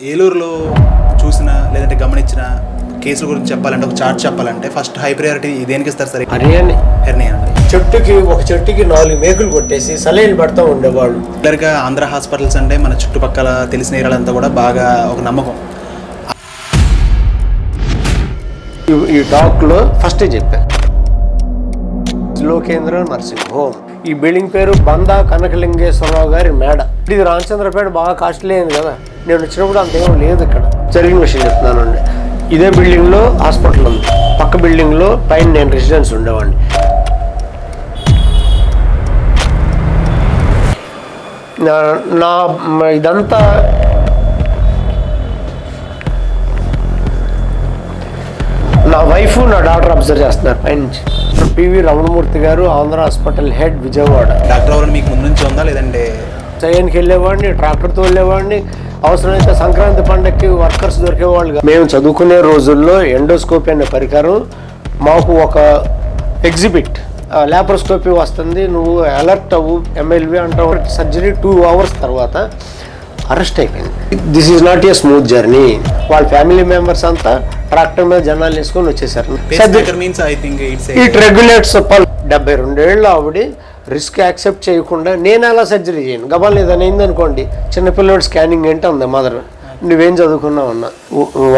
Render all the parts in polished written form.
ఏలూరులో చూసిన లేదంటే గమనించిన కేసుల గురించి చెప్పాలంటే ఒక చార్ట్ చెప్పాలంటే ఫస్ట్ హై ప్రయారిటీ దేనికి ఇస్తారు సరే? హెర్నియా అండి. ఒక చెట్టుకి 4 మేకులు కొట్టేసి సలైన్ పడతా ఉండేవాళ్ళు. రెగ్యులర్గా ఆంధ్ర హాస్పిటల్స్ అంటే మన చుట్టుపక్కల తెలిసిన ఏరియాలంతా కూడా బాగా ఒక నమ్మకం. ఈ టాక్లో ఫస్టే చెప్పాను, లోకేంద్ర నర్సింగ్ హోమ్. ఈ బిల్డింగ్ పేరు బందా కనకలింగేశ్వరరావు గారి మేడ. ఇది రామచంద్రపేట బాగా కాస్ట్లీ అయింది కదా, నేను వచ్చినప్పుడు అంతేం లేదు ఇక్కడ. జరిగిన విషయం చెప్తున్నానండి. ఇదే బిల్డింగ్లో హాస్పిటల్ ఉంది, పక్క బిల్డింగ్లో పైన నేను రెసిడెన్స్ ఉండేవాడిని. నా ఇదంతా నా వైఫ్ నా డాక్టర్ అబ్జర్వ్ చేస్తున్నారు పైనుంచి. పివి రమణమూర్తి గారు, Andhra hospital head, Vijayawada. Doctor ఎవరు మీకు ముందు నుంచి ఉందా లేదంటే? చైన్కి వెళ్ళేవాడిని, ట్రాక్టర్తో వెళ్ళేవాడిని. అవసరమైతే సంక్రాంతి పండగకి వర్కర్స్ దొరికేవాళ్ళు. మేము చదువుకునే రోజుల్లో ఎండోస్కోపీ అనే పరికరం, మాకు ఒక ఎగ్జిబిట్, ల్యాప్రోస్కోపీ వస్తుంది, నువ్వు అలర్ట్ అవ్వు, MLV అంటావు. సర్జరీ 2 hours తర్వాత అరెస్ట్ అయిపోయింది. This is not a smooth journey. వాళ్ళ ఫ్యామిలీ మెంబర్స్ అంతా ట్రాక్టర్ మీద జనాలు వేసుకొని వచ్చేసారు. ఇట్ రెగ్యులేట్స్ 72 ఏళ్ళు ఆవిడ రిస్క్ యాక్సెప్ట్ చేయకుండా నేను అలా సర్జరీ చేయను. గబాల్ ఏదైనా అయింది అనుకోండి, చిన్నపిల్లడు స్కానింగ్ ఏంటి ఉంది మదర్, నువ్వేం చదువుకున్నావు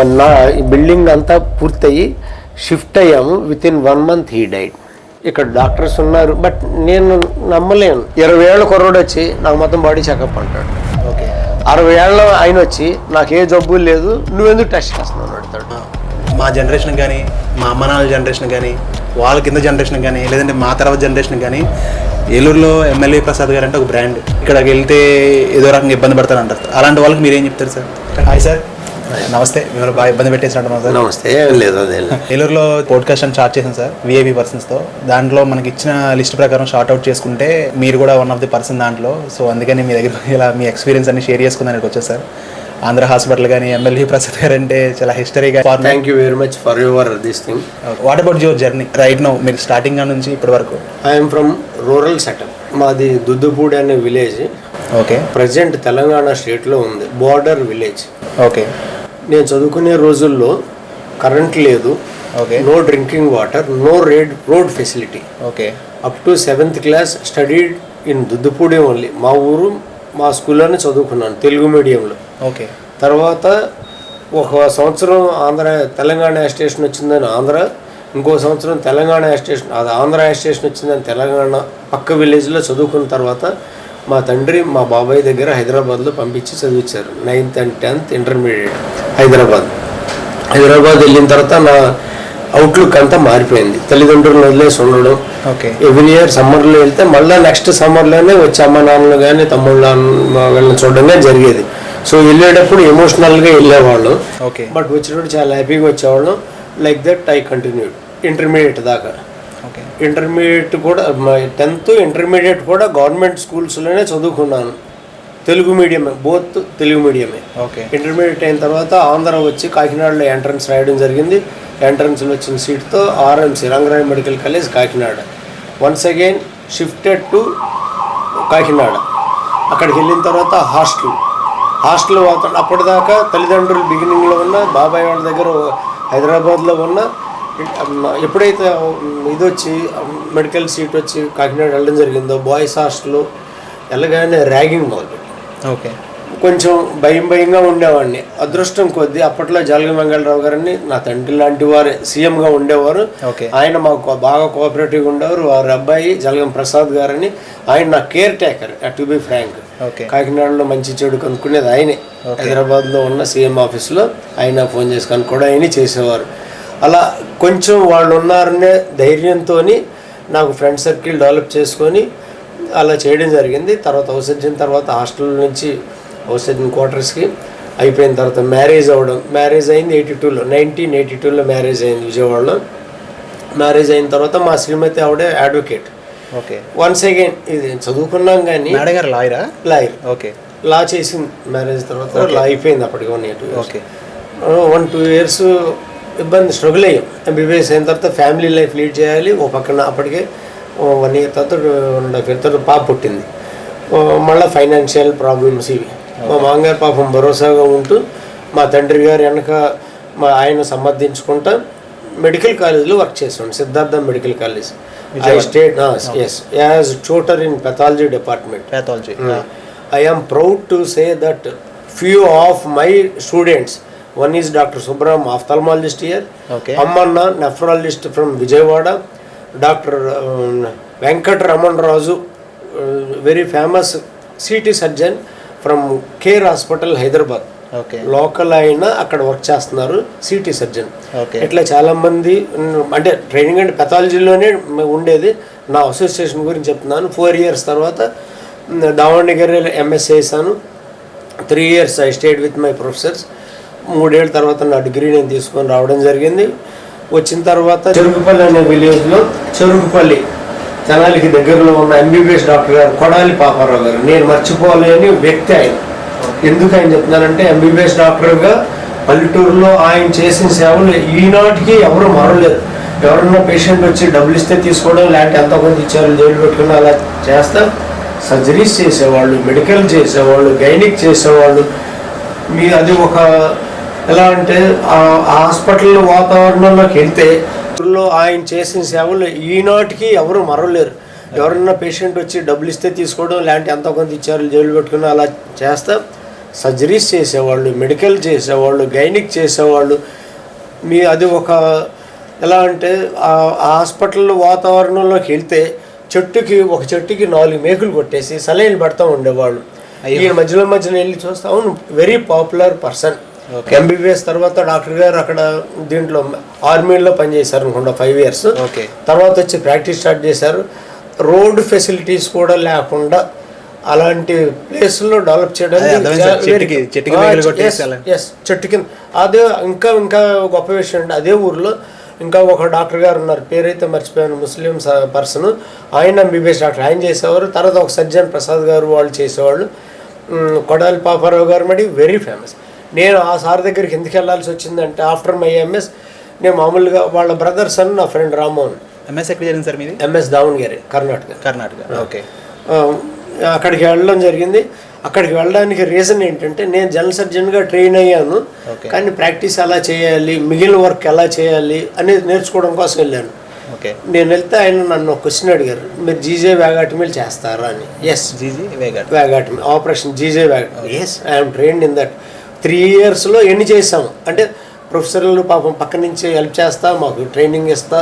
అన్నా. బిల్డింగ్ అంతా పూర్తయి షిఫ్ట్ అయ్యాము. With in 1 month he died. ఇక్కడ డాక్టర్స్ ఉన్నారు, బట్ నేను నమ్మలేను. 20 ఏళ్ళ కుర్రోడు వచ్చి నాకు మొత్తం బాడీ చెకప్ అంటాడు. ఓకే. 60 ఏళ్ళ ఆయన వచ్చి నాకు ఏ జబ్బు లేదు, నువ్వెందుకు టెస్ట్ చేస్తున్నావు అడుగుతాడు. మా జనరేషన్ కానీ, మా అమ్మ నాన్న జనరేషన్ కానీ, వాళ్ళ కింద జనరేషన్ కానీ, లేదంటే మా తర్వాత జనరేషన్ కానీ, ఏలూరులో ఎమ్మెల్యే ప్రసాద్ గారు అంటే ఒక బ్రాండ్. ఇక్కడికి వెళ్తే ఏదో రకంగా ఇబ్బంది పడతారు అంటారు. అలాంటి వాళ్ళకి మీరేం చెప్తారు సార్? హాయ్ సార్, నమస్తే. మిమ్మల్ని బాగా ఇబ్బంది పెట్టేసినట్టు సార్? నమస్తే. లేదు అదే. ఏలూరులో పోడ్కాస్ట్ అని స్టార్ట్ చేశాను సార్, VIP పర్సన్స్తో. దాంట్లో మనకి ఇచ్చిన లిస్ట్ ప్రకారం షార్ట్ అవుట్ చేసుకుంటే మీరు కూడా వన్ ఆఫ్ ది పర్సన్ దాంట్లో. సో అందుకని మీ దగ్గర ఇలా మీ ఎక్స్పీరియన్స్ అన్ని షేర్ చేసుకుందానికి వచ్చారు సార్. ఆంధ్ర హాస్పిటల్ కానీ, ఎమ్మెల్యే ప్రసాద్ గారు అంటే చాలా హిస్టరీగా. Thank you very much for your this thing. What about your journey right now, మీరు స్టార్టింగ్ నుంచి ఇప్పటి వరకు? I'm from rural setup. మాది దుద్దుపూడి అనే విలేజ్. ఓకే. ప్రజెంట్ తెలంగాణ స్టేట్లో ఉంది, బోర్డర్ విలేజ్. ఓకే. నేను చదువుకునే రోజుల్లో కరెంట్ లేదు. Okay. No drinking water, no road facility. Okay. Up to 7th class studied in Duddupudi only. మా ఊరు, మా స్కూల్లోనే చదువుకున్నాను, తెలుగు మీడియంలో. ఓకే. తర్వాత ఒక సంవత్సరం తెలంగాణ స్టేషన్ వచ్చిందని ఆంధ్ర, ఇంకో సంవత్సరం తెలంగాణ స్టేషన్, అది ఆంధ్ర స్టేషన్ వచ్చిందని తెలంగాణ. పక్క విలేజ్లో చదువుకున్న తర్వాత మా తండ్రి మా బాబాయ్ దగ్గర హైదరాబాద్లో పంపించి చదివించారు. 9th and 10th intermediate Hyderabad వెళ్ళిన తర్వాత నా అవుట్లుక్ అంతా మారిపోయింది. తల్లిదండ్రులను వదిలేసి ఉండడం. ఓకే. ఎవ్రీ ఇయర్ సమ్మర్లో వెళ్తే మళ్ళీ నెక్స్ట్ సమ్మర్లోనే వచ్చి అమ్మ నాన్నలు కానీ తమ్ముళ్ళ వీళ్ళని చూడడమే జరిగేది. సో వెళ్ళేటప్పుడు ఎమోషనల్గా వెళ్ళేవాళ్ళం. ఓకే. బట్ వచ్చినప్పుడు చాలా హ్యాపీగా వచ్చేవాళ్ళం. Like that I continued intermediate దాకా. ఓకే. ఇంటర్మీడియట్ కూడా 10th ఇంటర్మీడియట్ కూడా గవర్నమెంట్ స్కూల్స్లోనే చదువుకున్నాను. తెలుగు మీడియమే, బోత్ తెలుగు మీడియమే. ఓకే. ఇంటర్మీడియట్ అయిన తర్వాత ఆంధ్ర వచ్చి కాకినాడలో ఎంట్రన్స్ రాయడం జరిగింది. ఎంట్రన్స్లో వచ్చిన సీట్తో RMC Rangaraya medical college Kakinada. Once again shifted to Kakinada. అక్కడికి వెళ్ళిన తర్వాత హాస్టల్ అవుతాడు. అప్పటిదాకా తల్లిదండ్రులు బిగినింగ్లో ఉన్న, బాబాయ్ వాళ్ళ దగ్గర హైదరాబాద్లో ఉన్న. ఎప్పుడైతే ఇది వచ్చి మెడికల్ సీట్ వచ్చి కాకినాడ వెళ్ళడం జరిగిందో, బాయ్స్ హాస్టల్ వెళ్ళగానే ర్యాగింగ్ మొదలు. ఓకే. కొంచెం భయంగా ఉండేవాడిని. అదృష్టం కొద్దీ అప్పట్లో జలగ వెంగళరావు గారని నా తండ్రి లాంటి వారే సీఎంగా ఉండేవారు. ఆయన మాకు బాగా కోఆపరేటివ్గా ఉండేవారు. వారి అబ్బాయి జలగం ప్రసాద్ గారని, ఆయన నా care taker. To be frank, కాకినాడలో మంచి చెడు కనుక్కునేది ఆయనే. హైదరాబాద్లో ఉన్న సీఎం ఆఫీస్లో ఆయన ఫోన్ చేసి కనుక్కోవడం ఆయన చేసేవారు. అలా కొంచెం వాళ్ళు ఉన్నారనే ధైర్యంతో నాకు ఫ్రెండ్ సర్కిల్ డెవలప్ చేసుకొని అలా చేయడం జరిగింది. తర్వాత అవసరం తర్వాత హాస్టల్ నుంచి అవసరం క్వార్టర్స్కి అయిపోయిన తర్వాత మ్యారేజ్ అయింది 1982లో మ్యారేజ్ అయింది విజయవాడలో. మ్యారేజ్ అయిన తర్వాత మా శ్రీమతి ఆవిడే అడ్వకేట్. ఓకే. వన్స్ అగైన్ ఇది చదువుకున్నాం కానీ లాయర్. ఓకే. లా చేసింది మ్యారేజ్ తర్వాత. లా అయిపోయింది అప్పటికి 1 year 2 years. ఓకే. 1-2 years ఇబ్బంది స్ట్రగుల్ అయ్యాం. MBBS అయిన తర్వాత ఫ్యామిలీ లైఫ్ లీడ్ చేయాలి. ఓ పక్కన అప్పటికే 1 year తర్వాత పాప పుట్టింది. మళ్ళీ ఫైనాన్షియల్ ప్రాబ్లమ్స్ ఇవి. మా మామగారు పాపం భరోసాగా ఉంటూ మా తండ్రి గారు వెనక ఆయన సమర్థించుకుంటా మెడికల్ కాలేజ్లో వర్క్ చేసాను, Siddhartha medical college. I stayed yes as tutor in pathology department. I am proud to say that few of my students, one is Dr. Subram, ophthalmologist here, Ammanna, nephrologist from Vijayawada, Dr. Venkat Raman Raju, very famous CT surgeon from Care Hospital, Hyderabad. Local అయినా అక్కడ work చేస్తున్నారు, city surgeon. ఇట్లా చాలామంది అంటే training అంటే పెథాలజీలోనే ఉండేది. నా association గురించి చెప్తున్నాను. 4 years తర్వాత దావణగిరి ఎంఎస్ చేశాను. 3 years I stayed with my professors. 3 ఏళ్ళ తర్వాత నా డిగ్రీ నేను తీసుకొని రావడం జరిగింది. వచ్చిన తర్వాత చెరుకుపల్లి అనే విలేజ్లో, చెరుకుపల్లి తెనాలికి దగ్గరలో ఉన్న ఎంబీబీఎస్ డాక్టర్ గారు కొడాలి పాపారావు గారు, నేను మర్చిపోలేని వ్యక్తి ఆయన. ఎందుకు ఆయన చెప్తున్నానంటే, ఎంబీబీఎస్ డాక్టర్గా పల్లెటూరులో ఆయన చేసిన సేవలు ఈనాటికి ఎవరు మరవలేదు. ఎవరన్నా పేషెంట్ వచ్చి డబ్బులు ఇస్తే తీసుకోవడం, లేకపోతే ఎంతో కొంత ఇచ్చారు జైలు పెట్టుకుని అలా చేస్తా సర్జరీస్ చేసేవాళ్ళు, మెడికల్ చేసేవాళ్ళు, గైనిక్ చేసేవాళ్ళు. అది ఒక ఎలా అంటే ఆ హాస్పిటల్ వాతావరణంలోకి వెళ్తే ఆయన చేసిన సేవలు ఈనాటికి ఎవరు మరవలేరు. ఎవరన్నా పేషెంట్ వచ్చి డబ్బులు ఇస్తే తీసుకోవడం, లేదంటే ఎంతో కొంత ఇచ్చారు జైలు పెట్టుకుని అలా చేస్తా సర్జరీస్ చేసేవాళ్ళు, మెడికల్ చేసేవాళ్ళు, గైనిక్ చేసేవాళ్ళు. అది ఒక ఎలా అంటే ఆ హాస్పిటల్ వాతావరణంలోకి వెళ్తే ఒక చెట్టుకి 4 మేకులు కొట్టేసి సలైన్లు పెడతా ఉండేవాళ్ళు. ఈయన మధ్యలో వెళ్ళి చూస్తా, అవును వెరీ పాపులర్ పర్సన్. ఎంబీబీఎస్ తర్వాత డాక్టర్ గారు అక్కడ దీంట్లో ఆర్మీలో పనిచేశారు అనుకుంటా 5 years. తర్వాత వచ్చి ప్రాక్టీస్ స్టార్ట్ చేశారు. రోడ్ ఫెసిలిటీస్ కూడా లేకుండా అలాంటి ప్లేస్లో డెవలప్ చేయడానికి చెట్టు కింద. అదే ఇంకా గొప్ప విషయం అంటే, అదే ఊర్లో ఇంకా ఒక డాక్టర్ గారు ఉన్నారు, పేరైతే మర్చిపోయాను, ముస్లిం పర్సన్. ఆయన ఎంబీబీఎస్ డాక్టర్, ఆయన చేసేవారు. తర్వాత ఒక సర్జన్ ప్రసాద్ గారు వాళ్ళు చేసేవాళ్ళు. కొడాలి పాపారావు గారు మడి వెరీ ఫేమస్. నేను ఆ సార్ దగ్గరికి ఎందుకు వెళ్ళాల్సి వచ్చిందంటే, ఆఫ్టర్ మై ఎంఎస్ నేను మామూలుగా వాళ్ళ బ్రదర్స్ అని నా ఫ్రెండ్ రామ్మోహన్. ఎంఎస్ ఎక్కడ జరిగింది సార్ మీది? ఎంఎస్ దావణగిరి, కర్ణాటక. ఓకే. అక్కడికి వెళ్ళడం జరిగింది. అక్కడికి వెళ్ళడానికి రీజన్ ఏంటంటే, నేను జనరల్ సర్జన్గా ట్రైన్ అయ్యాను, కానీ ప్రాక్టీస్ ఎలా చేయాలి, మిగిలిన వర్క్ ఎలా చేయాలి అనేది నేర్చుకోవడం కోసం వెళ్ళాను. నేను వెళ్తే ఆయన నన్ను ఒక క్వశ్చన్ అడిగారు, మీరు జీజే వ్యాగాటమీ చేస్తారా అని. Yes, vagotomy operation GJ vagotomy. Yes, I'm trained in that. 3 yearsలో ఎన్ని చేసాము అంటే, ప్రొఫెసర్లు పాపం పక్క నుంచి హెల్ప్ చేస్తా, మాకు ట్రైనింగ్ ఇస్తా.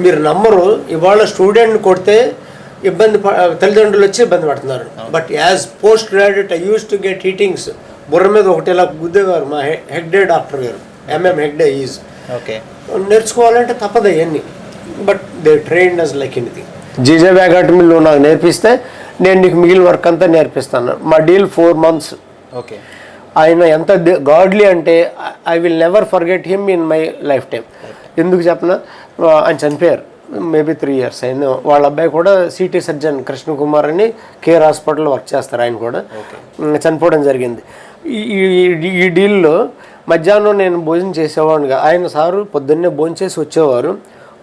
మీరు నమ్మరు, ఇవాళ స్టూడెంట్ని కొడితే తల్లిదండ్రులు వచ్చి ఇబ్బంది పడుతున్నారు. But as post graduate I use to get heatings. బుర్ర మీద ఒకటి ఇలా గుద్దేవారు మా Hegde doctor garu, MM Hegde is. నేర్చుకోవాలంటే తప్పదు అవన్నీ. But they trained us like anything. GJ వ్యాగాటమీలో నాకు నేర్పిస్తే నేను నీకు మిగిలిన వర్క్ అంతా నేర్పిస్తాను. మా డీల్ 4 months. ఆయన ఎంత గాడ్లీ అంటే, I will never forget him in my life time. ఎందుకు చెప్పనా, ఆయన చనిపోయారు మేబీ 3 years అయింది. వాళ్ళ అబ్బాయి కూడా సిటీ సర్జన్ కృష్ణకుమార్ అని కేర్ హాస్పిటల్లో వర్క్ చేస్తారు. ఆయన కూడా చనిపోవడం జరిగింది. ఈ డీల్లో మధ్యాహ్నం నేను భోజనం చేసేవాడిగా, ఆయన సారు పొద్దున్నే భోజనం చేసి వచ్చేవారు.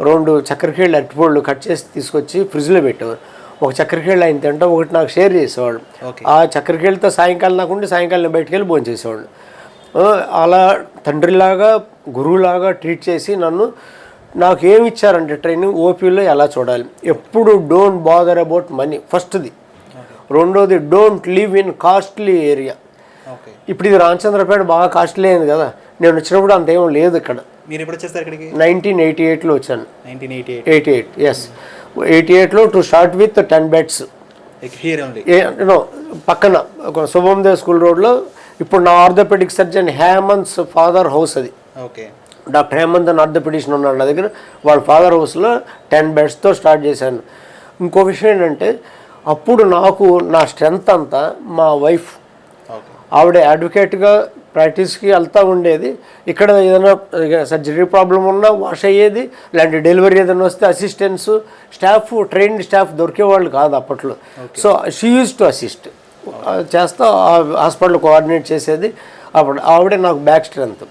2 చక్కెరకేళ్ళు అరటిపళ్ళు కట్ చేసి తీసుకొచ్చి ఫ్రిడ్జ్లో పెట్టేవారు. ఒక చక్కెరకేళ్ళు ఆయన తింటే ఒకటి నాకు షేర్ చేసేవాడు. ఆ చక్కెరకేళ్ళతో సాయంకాలం నాకుండి సాయంకాలం బయటికి వెళ్ళి భోజనం చేసేవాళ్ళు. అలా తండ్రిలాగా గురువులాగా ట్రీట్ చేసి నాకు ఏమి ఇచ్చారంటే ట్రైనింగ్, ఓపీలో ఎలా చూడాలి, ఎప్పుడు డోంట్ బాదర్ అబౌట్ మనీ ఫస్ట్ది. రెండోది don't live in costly area. ఇప్పుడు ఇది రామచంద్రపేట బాగా కాస్ట్లీ అయింది కదా, నేను వచ్చినప్పుడు అంతేం లేదు ఇక్కడ. మీరు ఎప్పుడు వచ్చేస్తారు ఇక్కడికి? 1988లో వచ్చాను. 1988. ఎస్, 88లో టు స్టార్ట్ విత్ 10 beds. పక్కన శుభందేవ్ స్కూల్ రోడ్లో. ఇప్పుడు నా orthopaedic surgeon Hemant father house అది. డాక్టర్ హేమంత్ అని ఆర్థోపెడిషన్ ఉన్నాడు నా దగ్గర. వాళ్ళ ఫాదర్ హౌస్లో 10 bedsతో స్టార్ట్ చేశాను. ఇంకో విషయం ఏంటంటే, అప్పుడు నాకు నా స్ట్రెంత్ అంతా మా వైఫ్, ఆవిడ అడ్వకేట్గా ప్రాక్టీస్కి వెళ్తూ ఉండేది. ఇక్కడ ఏదైనా సర్జరీ ప్రాబ్లం ఉన్నా వాష్ అయ్యేది, ఇలాంటి డెలివరీ ఏదైనా వస్తే అసిస్టెంట్స్, స్టాఫ్, ట్రైన్డ్ స్టాఫ్ దొరికేవాళ్ళు కాదు అప్పట్లో. So she use to assist చేస్తా, హాస్పిటల్ కోఆర్డినేట్ చేసేది. అప్పుడు ఆవిడే నాకు బ్యాక్ స్ట్రెంత్.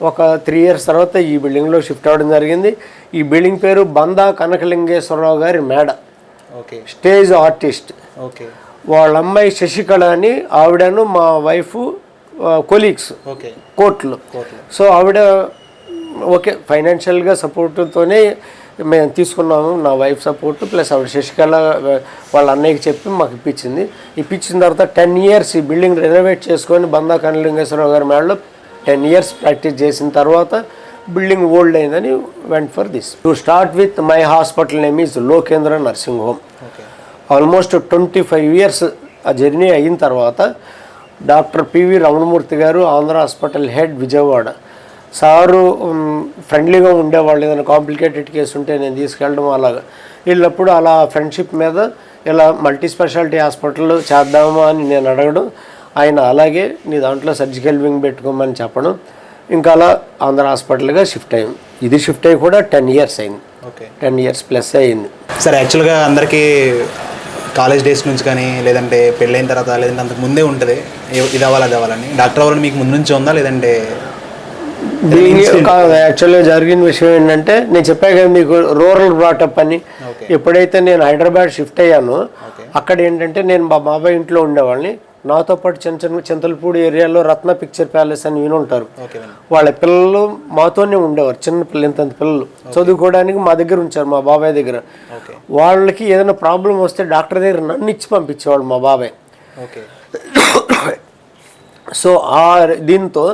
ఒక 3 years తర్వాత ఈ బిల్డింగ్లో షిఫ్ట్ అవ్వడం జరిగింది. ఈ బిల్డింగ్ పేరు బందా కనకలింగేశ్వరరావు గారి మేడ, స్టేజ్ ఆర్టిస్ట్. వాళ్ళ అమ్మాయి శశికళ అని, ఆవిడను మా వైఫ్ కొలీగ్స్ ఓకే. కోర్టులో. సో ఆవిడ ఓకే ఫైనాన్షియల్గా సపోర్ట్తోనే మేము తీసుకున్నాము, నా వైఫ్ సపోర్ట్ ప్లస్ ఆవిడ శశికళ వాళ్ళ అన్నయ్యకి చెప్పి మాకు ఇప్పించిన తర్వాత 10 years ఈ బిల్డింగ్ రెనోవేట్ చేసుకొని బందా కనలింగేశ్వరరావు గారి మేడలో 10 years ప్రాక్టీస్ చేసిన తర్వాత బిల్డింగ్ ఓల్డ్ అయిందని went for this. To start with my hospital name is Lokendra nursing home. Almost 25 years ఆ జర్నీ అయిన తర్వాత డాక్టర్ పివి రమణమూర్తి గారు Andhra hospital head Vijayawada sir ఫ్రెండ్లీగా ఉండేవాళ్ళు. ఏదైనా కాంప్లికేటెడ్ కేసు ఉంటే నేను తీసుకెళ్ళడం అలాగా వీళ్ళప్పుడు అలా ఫ్రెండ్షిప్ మీద ఇలా మల్టీ స్పెషాలిటీ హాస్పిటల్ చేద్దామా అని నేను అడగడం, ఆయన అలాగే నీ దాంట్లో సర్జికల్ వింగ్ పెట్టుకోమని చెప్పడం, ఇంకా అలా ఆంధ్ర హాస్పిటల్గా షిఫ్ట్ అయ్యాం. ఇది షిఫ్ట్ అయ్యి కూడా 10 years అయింది. 10 years ప్లస్ అయింది. సార్ యాక్చువల్గా అందరికీ కాలేజ్ డేస్ నుంచి కానీ లేదంటే పెళ్ళైన తర్వాత లేదంటే అంతకు ముందే ఉంటుంది ఇది అవ్వాలి అది అవ్వాలని. డాక్టర్ అవ్వాలని మీకు ముందు నుంచి ఉందా లేదంటే? యాక్చువల్గా జరిగిన విషయం ఏంటంటే నేను చెప్పా కదా మీకు రూరల్ బ్రాటప్ అని. ఎప్పుడైతే నేను హైదరాబాద్ షిఫ్ట్ అయ్యానో అక్కడ ఏంటంటే నేను మా బాబాయ్ ఇంట్లో ఉండేవాళ్ళని. నాతో పాటు చింతలపూడి ఏరియాలో రత్న పిక్చర్ ప్యాలెస్ అని వినుంటారు. వాళ్ళ పిల్లలు మాతోనే ఉండేవారు, చిన్న పిల్లలు ఇంతంత పిల్లలు చదువుకోవడానికి మా దగ్గర ఉంచారు, మా బాబాయ్ దగ్గర. వాళ్ళకి ఏదైనా ప్రాబ్లం వస్తే డాక్టర్ దగ్గర నన్ను ఇచ్చి పంపించేవాళ్ళు మా బాబాయ్. సో ఆ దీంతో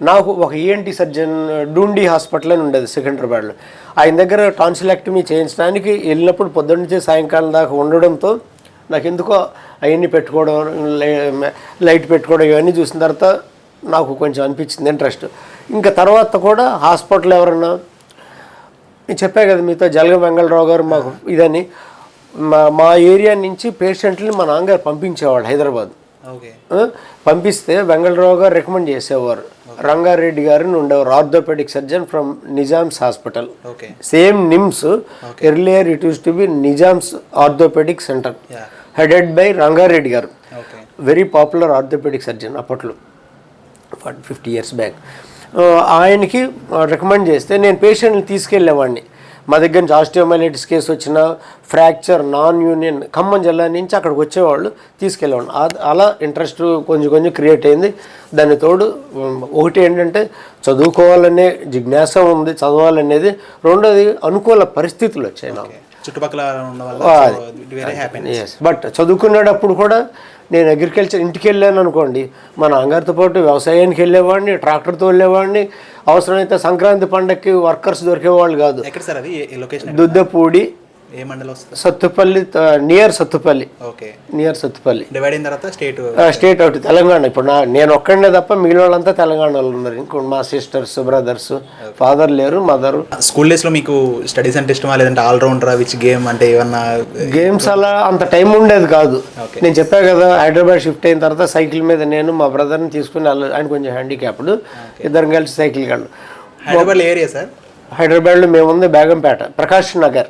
నాకు ఒక ఈఎన్టీ సర్జన్ డూండి హాస్పిటల్ అని ఉండేది సికింద్రాబాద్లో. ఆయన దగ్గర టాన్సిలెక్టమీ చేయించడానికి వెళ్ళినప్పుడు పొద్దున్న నుంచి సాయంకాలం దాకా ఉండడంతో నాకు ఎందుకో అవన్నీ పెట్టుకోవడం, లైట్ పెట్టుకోవడం ఇవన్నీ చూసిన తర్వాత నాకు కొంచెం అనిపించింది ఇంట్రెస్ట్. ఇంకా తర్వాత కూడా హాస్పిటల్ ఎవరన్నా నేను చెప్పా కదా మీతో జలగ వెంగళరావు గారు మాకు ఇదని మా ఏరియా నుంచి పేషెంట్ని మా నాన్నగారు పంపించేవాడు హైదరాబాద్. పంపిస్తే వెంగళరావు గారు రికమెండ్ చేసేవారు. రంగారెడ్డి గారిని ఉండేవారు, orthopaedic surgeon from Nizam's hospital, same NIMS. Earlier it use to be Nizam's orthopaedic centre, headed by Rangareddy గారు, వెరీ పాపులర్ ఆర్థోపెడిక్ సర్జన్ అప్పట్లో 40-50 years బ్యాక్. ఆయనకి రికమెండ్ చేస్తే నేను పేషెంట్ని తీసుకెళ్ళేవాడిని. మా దగ్గర నుంచి ఆస్టియోమైలిటిస్ కేసు వచ్చిన, ఫ్రాక్చర్, నాన్ యూనియన్ ఖమ్మం జిల్లా నుంచి అక్కడికి వచ్చేవాళ్ళు, తీసుకెళ్ళేవాళ్ళు. అలా ఇంట్రెస్ట్ కొంచెం క్రియేట్ అయింది. దాని తోడు ఒకటి ఏంటంటే చదువుకోవాలనే జిజ్ఞాస ఉంది, చదవాలనేది. రెండోది అనుకూల పరిస్థితులు వచ్చాయి నాకు చుట్టుపక్కల. బట్ చదువుకునేటప్పుడు కూడా నేను అగ్రికల్చర్ ఇంటికి వెళ్ళాను అనుకోండి, మా నాన్నగారితో పాటు వ్యవసాయానికి వెళ్ళేవాడిని, ట్రాక్టర్తో వెళ్ళేవాడిని. అవసరమైతే సంక్రాంతి పండగకి వర్కర్స్ దొరికేవాళ్ళు కాదు. దుద్దపూడి, సత్తుపల్లి, నియర్ సత్తుపల్లి. డివైడ్ అయిన తర్వాత స్టేట్ అవుట్ తెలంగాణ. ఇప్పుడు నేను ఒక్కడనే తప్ప మిగిలిన వాళ్ళంతా తెలంగాణలో ఉన్నారు. ఇంకో మా సిస్టర్స్, బ్రదర్స్, ఫాదర్ లేరు, మదర్. స్కూల్ డేస్ లో మీకు స్టడీస్ అంటే ఇష్టమా లేదంటే ఆల్రౌండర్ విచ్ గేమ్ అంటే ఏమన్నా? గేమ్స్ అలా అంత టైం ఉండేది కాదు. నేను చెప్పా కదా హైదరాబాద్ షిఫ్ట్ అయిన తర్వాత సైకిల్ మీద నేను మా బ్రదర్ని తీసుకుని ఆయన కొంచెం హ్యాండిక్యాప్డ్, ఇద్దరం కలిసి సైకిల్ కాదు. Hyderabad area sir? హైదరాబాద్లో మేముంది Begumpet, Prakash Nagar.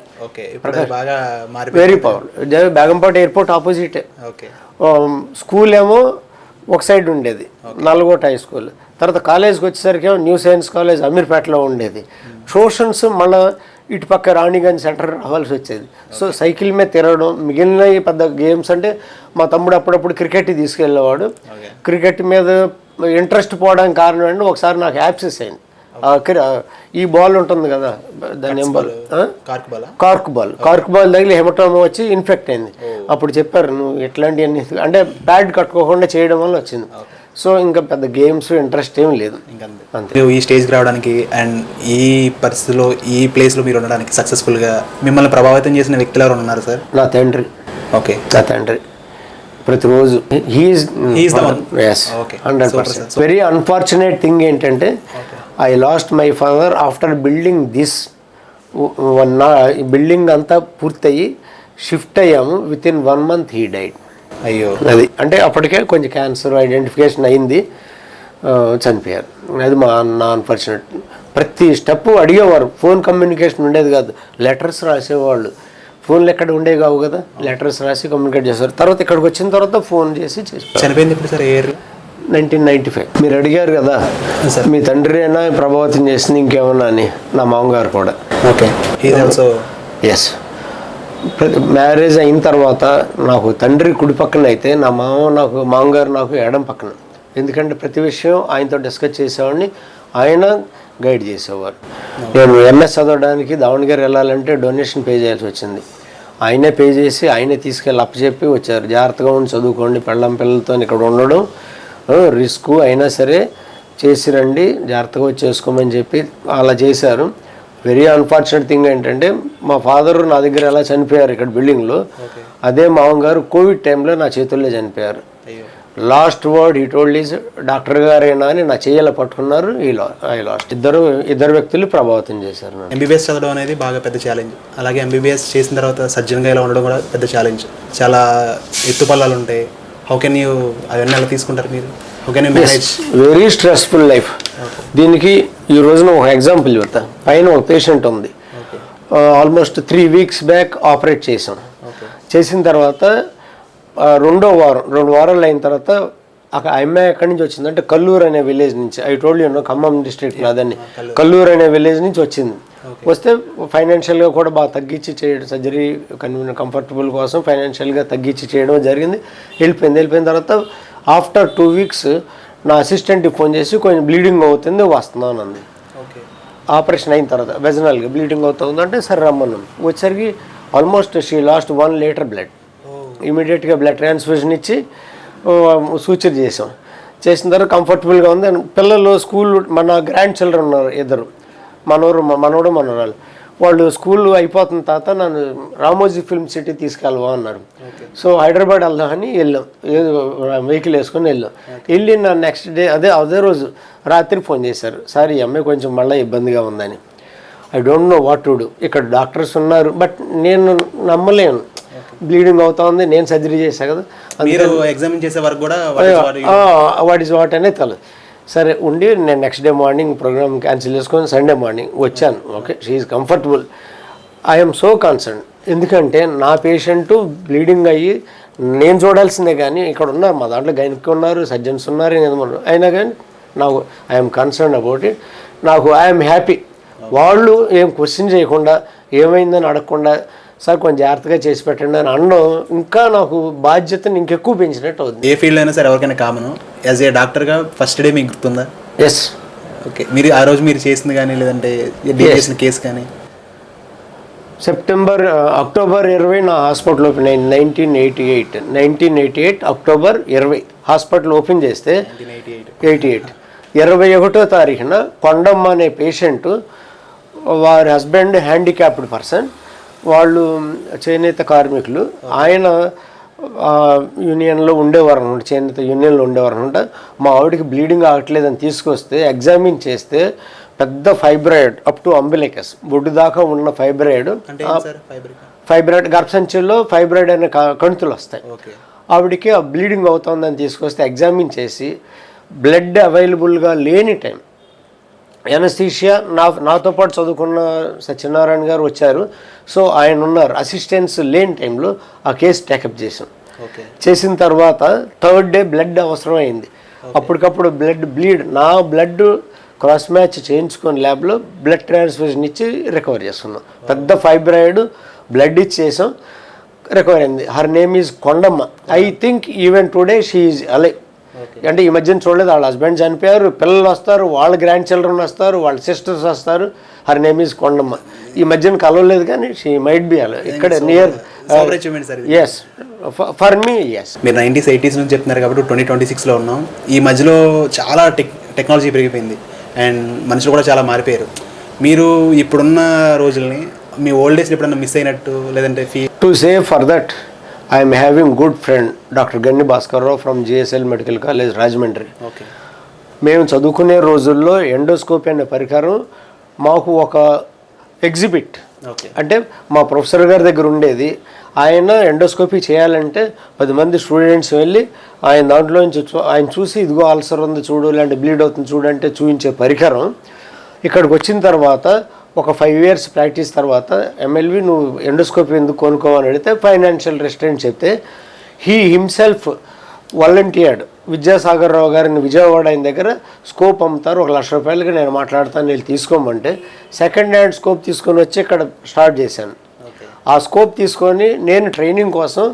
Very power. Begumpet airport opposite. School ఏమో ఒక సైడ్ ఉండేది, నల్గొండ హై స్కూల్. తర్వాత కాలేజ్కి వచ్చేసరికి ఏమో న్యూ సైన్స్ కాలేజ్ అమీర్పేటలో ఉండేది. ట్యూషన్స్ మళ్ళీ ఇటు పక్క రాణిగంజ్ సెంటర్ రావాల్సి వచ్చేది. సో సైకిల్ మీద తిరగడం. మిగిలిన పెద్ద గేమ్స్ అంటే మా తమ్ముడు అప్పుడప్పుడు క్రికెట్ తీసుకెళ్ళేవాడు. క్రికెట్ మీద ఇంట్రెస్ట్ పోవడానికి కారణం ఏంటంటే ఒకసారి నాకు యాప్సెస్ అయింది. ఈ బాల్ ఉంటుంది కదా, దాన్ని ఏం బాల్, కార్క్ బాల్ తగిలి హెమటోమా వచ్చి ఇన్ఫెక్ట్ అయింది. అప్పుడు చెప్పారు నువ్వు ఎట్లాంటివన్నీ అంటే ప్యాడ్ కట్టుకోకుండా చేయడం వల్ల వచ్చింది. సో ఇంకా పెద్ద గేమ్స్ ఇంట్రెస్ట్ ఏం లేదు. ఈ స్టేజ్కి రావడానికి అండ్ ఈ పరిస్థితిలో ఈ ప్లేస్లో మీరు ఉండడానికి సక్సెస్ఫుల్గా మిమ్మల్ని ప్రభావితం చేసిన వ్యక్తులు ఎవరు ఉన్నారు సార్? నా తండ్రి. నా తండ్రి ప్రతిరోజు హీఈస్ 100%. వెరీ అన్ఫార్చునేట్ థింగ్ ఏంటంటే I lost my father after building this. Building అంతా పూర్తయి షిఫ్ట్ అయ్యాము, with in 1 month he died. అయ్యో. అది అంటే అప్పటికే కొంచెం క్యాన్సర్ ఐడెంటిఫికేషన్ అయింది, చనిపోయారు. అది మా అన్న అన్ఫార్చునేట్. ప్రతి స్టెప్ అడిగేవారు. ఫోన్ కమ్యూనికేషన్ ఉండేది కాదు, లెటర్స్ రాసేవాళ్ళు. ఫోన్లు ఎక్కడ ఉండేవి కావు కదా, లెటర్స్ రాసి కమ్యూనికేట్ చేస్తారు. తర్వాత ఇక్కడికి వచ్చిన తర్వాత ఫోన్ చేసి చనిపోయింది. ఇప్పుడు సార్ 1995. మీరు అడిగారు కదా మీ తండ్రి అయినా ప్రభావితం చేసింది ఇంకేమన్నా అని. నా మామగారు కూడా. ఎస్. మ్యారేజ్ అయిన తర్వాత నాకు తండ్రి కుడి పక్కన అయితే నా మామగారు నాకు ఎడం పక్కన. ఎందుకంటే ప్రతి విషయం ఆయనతో డిస్కస్ చేసేవాడిని, ఆయన గైడ్ చేసేవారు. నేను ఎంఎస్ చదవడానికి దావణగిరి వెళ్ళాలంటే డొనేషన్ పే చేయాల్సి వచ్చింది. ఆయనే పే చేసి ఆయనే తీసుకెళ్ళి అప్పచెప్పి వచ్చారు. జాగ్రత్తగా ఉండి చదువుకోండి, పిల్లలతో ఇక్కడ ఉండడం రిస్క్ అయినా సరే చేసి రండి, జాగ్రత్తగా చేసుకోమని చెప్పి అలా చేశారు. వెరీ అన్ఫార్చునేట్ థింగ్ ఏంటంటే మా ఫాదర్ నా దగ్గర ఎలా చనిపోయారు ఇక్కడ బిల్డింగ్లో, అదే మామగారు కోవిడ్ టైంలో నా చేతుల్లో చనిపోయారు. లాస్ట్ వర్డ్ ఈ టోల్డ్ ఈజ్ డాక్టర్ గారేనా అని నా చెయ్యలా పట్టుకున్నారు. I last. ఇద్దరు వ్యక్తులు ప్రభావితం చేశారు. ఎంబీబీఎస్ చదవడం అనేది బాగా పెద్ద ఛాలెంజ్. అలాగే ఎంబీబీఎస్ చేసిన తర్వాత సర్జన్గా ఇలా ఉండడం కూడా పెద్ద ఛాలెంజ్. చాలా ఎత్తుపల్లాలు ఉంటాయి. హౌ కెన్ యూ అవన్నీ ఎలా తీసుకుంటారు మీరు? How can you manage? Very stressful life. దీనికి ఈ రోజున ఒక ఎగ్జాంపుల్ చెప్తా. పైన ఒక పేషెంట్ ఉంది, ఆల్మోస్ట్ 3 weeks బ్యాక్ ఆపరేట్ చేసాం. చేసిన తర్వాత 2 వారాలు అయిన తర్వాత అమ్మాయి ఎక్కడి నుంచి వచ్చిందంటే కల్లూరు అనే విలేజ్ నుంచి. I told you Khammam district అదని కల్లూరు అనే విలేజ్ నుంచి వచ్చింది. వస్తే ఫైనాన్షియల్గా కూడా బాగా తగ్గించి చేయడం, సర్జరీ కంఫర్టబుల్ కోసం ఫైనాన్షియల్గా తగ్గించి చేయడం జరిగింది. వెళ్ళిపోయిన తర్వాత ఆఫ్టర్ 2 weeks నా అసిస్టెంట్కి ఫోన్ చేసి కొంచెం బ్లీడింగ్ అవుతుంది వస్తున్నాను అంది. ఆపరేషన్ అయిన తర్వాత వెజనల్గా బ్లీడింగ్ అవుతుంది అంటే సరే రమ్మన్నాం. వచ్చేసరికి almost she lost 1 liter blood. ఇమీడియట్గా బ్లడ్ ట్రాన్స్ఫ్యూజన్ ఇచ్చి సూచన చేసిన తర్వాత కంఫర్టబుల్గా ఉంది. పిల్లలు స్కూల్, మన గ్రాండ్ చిల్డ్రన్ ఉన్నారు 2, మనోడు మనోరాలు. వాళ్ళు స్కూల్ అయిపోతున్న తర్వాత నన్ను రామోజీ ఫిల్మ్ సిటీ తీసుకెళ్ళవా అన్నారు. సో హైదరాబాద్ వెళ్దామని వెళ్ళాం, వెహికల్ వేసుకొని వెళ్ళి నా నెక్స్ట్ డే అదే రోజు రాత్రి ఫోన్ చేశారు, సార్ ఈ అమ్మాయి కొంచెం మళ్ళీ ఇబ్బందిగా ఉందని. I don't know what to do. ఇక్కడ డాక్టర్స్ ఉన్నారు, బట్ నేను నమ్మలేను, బ్లీడింగ్ అవుతా ఉంది, నేను సర్జరీ చేశా కదా, ఎగ్జామిన్ చేసే వరకు కూడా వాట్ ఈస్ వాట్ అనేది తెలియదు. సరే ఉండి నేను next day morning programme cancel చేసుకొని సండే మార్నింగ్ వచ్చాను. Okay, she is comfortable. I'm so concern. ఎందుకంటే నా పేషెంటు బ్లీడింగ్ అయ్యి నేను చూడాల్సిందే, కానీ ఇక్కడ ఉన్నారు మా దాంట్లో గైనిక్ ఉన్నారు, సర్జన్స్ ఉన్నారు, అయినా కానీ నాకు ఐఎమ్ కన్సర్న్ అబౌట్ ఇట్. నాకు ఐఎమ్ హ్యాపీ. వాళ్ళు ఏం క్వశ్చన్ చేయకుండా ఏమైందని అడగకుండా సార్ కొంచెం జాగ్రత్తగా చేసి పెట్టండి అని అనడం ఇంకా నాకు బాధ్యతను ఇంకెక్కువ పెంచినట్టు అవుతుంది. ఏ ఫీల్డ్ అయినా సరే ఎవరికైనా కామన్. యాజ్ ఏ డాక్టర్గా ఫస్ట్ డే మీకు గుర్తుందా? ఎస్. ఓకే, మీరు ఆ రోజు మీరు చేసింది కానీ లేదంటే డీల్ చేసిన కేసు కానీ? అక్టోబర్ 20 నా హాస్పిటల్ ఓపెన్ అయింది. 1988 అక్టోబర్ 20 హాస్పిటల్ ఓపెన్ చేస్తే 21వ తారీఖున కొండమ్మ అనే పేషెంట్, వారి హస్బెండ్ హ్యాండిక్యాప్డ్ పర్సన్, వాళ్ళు చేనేత కార్మికులు, ఆయన యూనియన్లో ఉండేవారు అనమాట, చేనేత యూనియన్లో ఉండేవారు అనమాట. మా ఆవిడకి బ్లీడింగ్ ఆగట్లేదని తీసుకొస్తే ఎగ్జామిన్ చేస్తే పెద్ద ఫైబ్రాయిడ్ అప్ టు అంబిలికస్ బొడ్డు దాకా ఉన్న ఫైబ్రాయిడ్ గర్భసంచిలో ఫైబ్రాయిడ్ అనే కణుతులు వస్తాయి. ఆవిడకి ఆ బ్లీడింగ్ అవుతుందని తీసుకొస్తే ఎగ్జామిన్ చేసి బ్లడ్ అవైలబుల్గా లేని టైం, ఎనస్థీషియా నాతో పాటు చదువుకున్న సత్యనారాయణ గారు వచ్చారు. సో ఆయన ఉన్నారు, అసిస్టెన్స్ లేని టైంలో ఆ కేసు టేకప్ చేసిన తర్వాత 3rd డే బ్లడ్ అవసరం అయింది. అప్పటికప్పుడు నా బ్లడ్ క్రాస్ మ్యాచ్ చేయించుకొని ల్యాబ్లో బ్లడ్ ట్రాన్స్ఫ్యూజన్ ఇచ్చి రికవర్ చేసుకున్నాం. పెద్ద ఫైబ్రాయిడ్ బ్లడ్ ఇచ్చేసాం, రికవర్ అయింది. Her name is Kondamma. I think even today she is alive. అంటే ఈ మధ్యన చూడలేదు, వాళ్ళ హస్బెండ్ చనిపోయారు, పిల్లలు వస్తారు, వాళ్ళ గ్రాండ్ చిల్డ్రన్ వస్తారు, వాళ్ళ సిస్టర్స్ వస్తారు. Her name is Kondamma. ఈ మధ్యన కలవలేదు కానీ షీ మైట్ బి అలైవ్. ఇక్కడ near. Yes, for me yes. మీరు 90s 80s నుంచి చెప్తున్నారు కాబట్టి 2026లో ఉన్నాం. ఈ మధ్యలో చాలా టెక్నాలజీ పెరిగిపోయింది అండ్ మనుషులు కూడా చాలా మారిపోయారు. మీరు ఇప్పుడున్న రోజుల్ని మీ ఓల్డ్ డేస్లో ఎప్పుడన్నా మిస్ అయినట్టు లేదంటే to say for that I'm having good friend doctor Ganni Bhaskarrao from GSL medical college Rajahmundry. Okay, మేము చదువుకునే రోజుల్లో ఎండోస్కోపీ అనే పరికరం మాకు ఒక ఎగ్జిబిట్. అంటే మా ప్రొఫెసర్ గారి దగ్గర ఉండేది. ఆయన ఎండోస్కోపీ చేయాలంటే 10 మంది స్టూడెంట్స్ వెళ్ళి ఆయన దాంట్లో నుంచి ఆయన చూసి ఇదిగో అల్సర్ ఉంది చూడు, లేదంటే బ్లీడ్ అవుతుంది చూడు అంటే చూపించే పరికరం. ఇక్కడికి వచ్చిన తర్వాత ఒక 5 years ప్రాక్టీస్ తర్వాత ఎమ్మెల్వి నువ్వు ఎండోస్కోపీ ఎందుకు కొనుక్కోమని అడిగితే ఫైనాన్షియల్ రెస్ట్రెంట్ చెప్తే he himself volunteered. Vidyasagar Rao గారిని విజయవాడ ఆయన దగ్గర స్కోప్ అమ్ముతారు, 1 లక్ష రూపాయలకి నేను మాట్లాడతాను వీళ్ళు తీసుకోమంటే సెకండ్ హ్యాండ్ స్కోప్ తీసుకొని వచ్చి ఇక్కడ స్టార్ట్ చేశాను. ఆ స్కోప్ తీసుకొని నేను ట్రైనింగ్ కోసం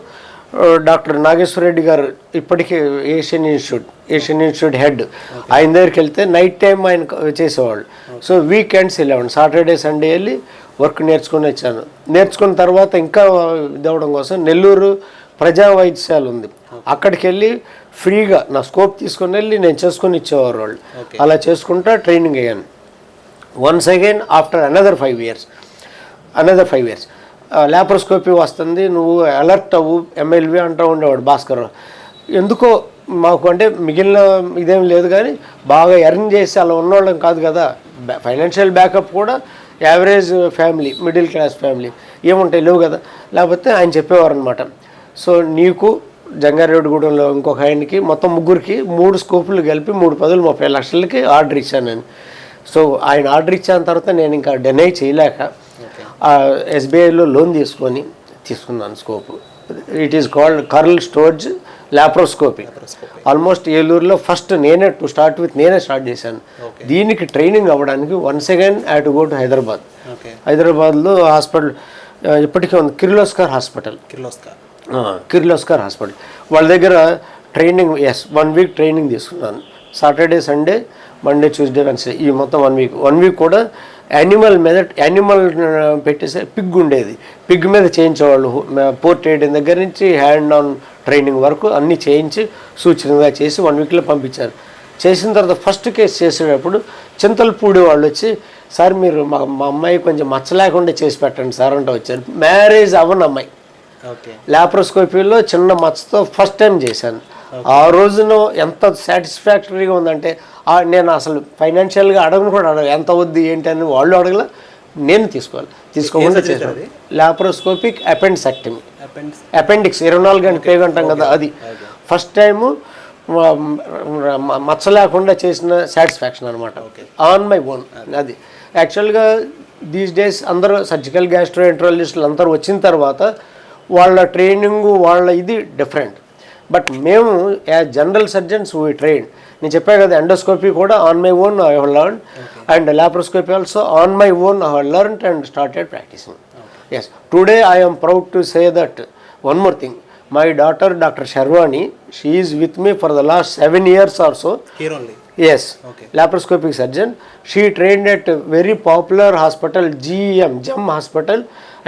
డాక్టర్ నాగేశ్వర రెడ్డి గారు ఇప్పటికీ ఏషియన్ ఇన్స్టిట్యూట్ హెడ్, ఆయన దగ్గరికి వెళ్తే నైట్ టైం ఆయన చేసేవాళ్ళు. సో వీకెండ్స్ వెళ్ళేవాడిని, సాటర్డే సండే వెళ్ళి వర్క్ నేర్చుకుని వచ్చాను. నేర్చుకున్న తర్వాత ఇంకా ఇదవడం కోసం నెల్లూరు ప్రజా వైద్యశాల ఉంది, అక్కడికి వెళ్ళి ఫ్రీగా నా స్కోప్ తీసుకొని వెళ్ళి నేను చేసుకొని ఇచ్చేవారు వాళ్ళు. అలా చేసుకుంటా ట్రైనింగ్ అయ్యాను. Once again after another 5 years laparoscopy వస్తుంది, నువ్వు అలర్ట్ అవ్వు ఎమ్మెల్వీ అంటూ ఉండేవాడు భాస్కర్. ఎందుకో మాకు అంటే మిగిలిన ఇదేం లేదు కానీ బాగా ఎర్న్ చేసి అలా ఉన్నవాళ్ళం కాదు కదా, ఫైనాన్షియల్ బ్యాకప్ కూడా average family, middle class family ఏముంటాయి లేవు కదా. లేకపోతే ఆయన చెప్పేవారు అనమాట, సో నీకు జంగారెడ్డిగూడెంలో ఇంకొక ఆయనకి మొత్తం ముగ్గురికి 3 స్కోపులు కలిపి 3,30 లక్షలకి ఆర్డర్ ఇచ్చాను. సో ఆయన ఆర్డర్ ఇచ్చిన తర్వాత నేను ఇంకా డెనై చేయలేక ఎస్బీఐలో లోన్ తీసుకున్నాను scope. It is called Karl Storz laparoscopy. Almost ఏలూరులో ఫస్ట్ నేనే స్టార్ట్ చేశాను. దీనికి ట్రైనింగ్ అవ్వడానికి once again I to go to హైదరాబాద్లో హాస్పిటల్ ఇప్పటికీ ఉంది, కిర్లోస్కర్ హాస్పిటల్. వాళ్ళ దగ్గర ట్రైనింగ్ 1 week ట్రైనింగ్ తీసుకున్నాను. Saturday Sunday Monday Tuesday Wednesday ఈ మొత్తం 1 week కూడా యానిమల్ పెట్టేసే పిగ్ ఉండేది, పిగ్ మీద చేయించేవాళ్ళు. పోర్ట్ వేయడం దగ్గర నుంచి హ్యాండ్ ఆన్ ట్రైనింగ్ వరకు అన్నీ చేయించి సూచనగా చేసి 1 weekలో పంపించారు. చేసిన తర్వాత ఫస్ట్ కేసు చేసేటప్పుడు చింతలపూడి వాళ్ళు వచ్చి, సార్ మీరు మా అమ్మాయి కొంచెం మచ్చ లేకుండా చేసి పెట్టండి సార్ అంటే వచ్చారు. మ్యారేజ్ అవ్వని అమ్మాయి, ల్యాప్రోస్కోపీలో చిన్న మచ్చతో ఫస్ట్ టైం చేశాను. ఆ రోజున ఎంత సాటిస్ఫాక్టరీగా ఉందంటే నేను అసలు ఫైనాన్షియల్గా అడగను, ఎంత వద్దు ఏంటి అని వాళ్ళు అడగల, నేను తీసుకోకుండా చేశాను. ల్యాప్రోస్కోపిక్ అపెండిసెక్టమీ, అపెండిక్స్ 24 గంటల పేగు అంటాం కదా, అది ఫస్ట్ టైము మచ్చ లేకుండా చేసిన సాటిస్ఫాక్షన్ అనమాట, ఆన్ మై ఓన్. అది యాక్చువల్గా దీస్ డేస్ అందరూ సర్జికల్ గ్యాస్ట్రోఎంట్రాలజిస్టులు అందరూ వచ్చిన తర్వాత వాళ్ళ ట్రైనింగు వాళ్ళ ఇది డిఫరెంట్. బట్ మేము as general surgeons we train. నేను చెప్పాను కదా, ఎండోస్కోపీ కూడా on my own I have learned and laparoscopy also on my own I have learned and started practising. Yes, today I am proud to say that one more thing. My daughter, Dr. Sharwani, she is with me for the last 7 years or so. Here only? Yes, laparoscopic surgeon. She trained at a very popular hospital, GEM Hospital,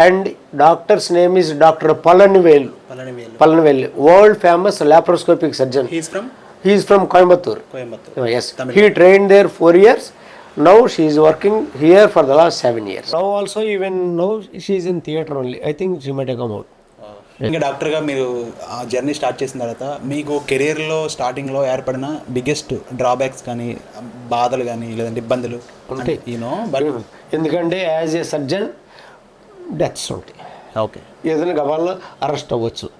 and doctor's name is Dr. Palanivelu, world famous laparoscopic surgeon. He is from Coimbatore. Yes, Tamil. He trained there 4 years. Now she is working here for the last 7 years. Now also, even now she is in theatre only. I think she might have come out. ఇంకా డాక్టర్గా మీరు ఆ journey start చేసిన తర్వాత మీకు కెరీర్లో స్టార్టింగ్లో ఏర్పడిన బిగ్గెస్ట్ డ్రాబ్యాక్స్ కానీ బాధలు కానీ లేదంటే ఇబ్బందులు ఉంటాయి, బట్ ఎందుకంటే యాజ్ ఏ సర్జన్ డెత్స్ ఉంటాయి. ఓకే, ఏదైనా గవాల్లో అరెస్ట్ అవ్వచ్చు,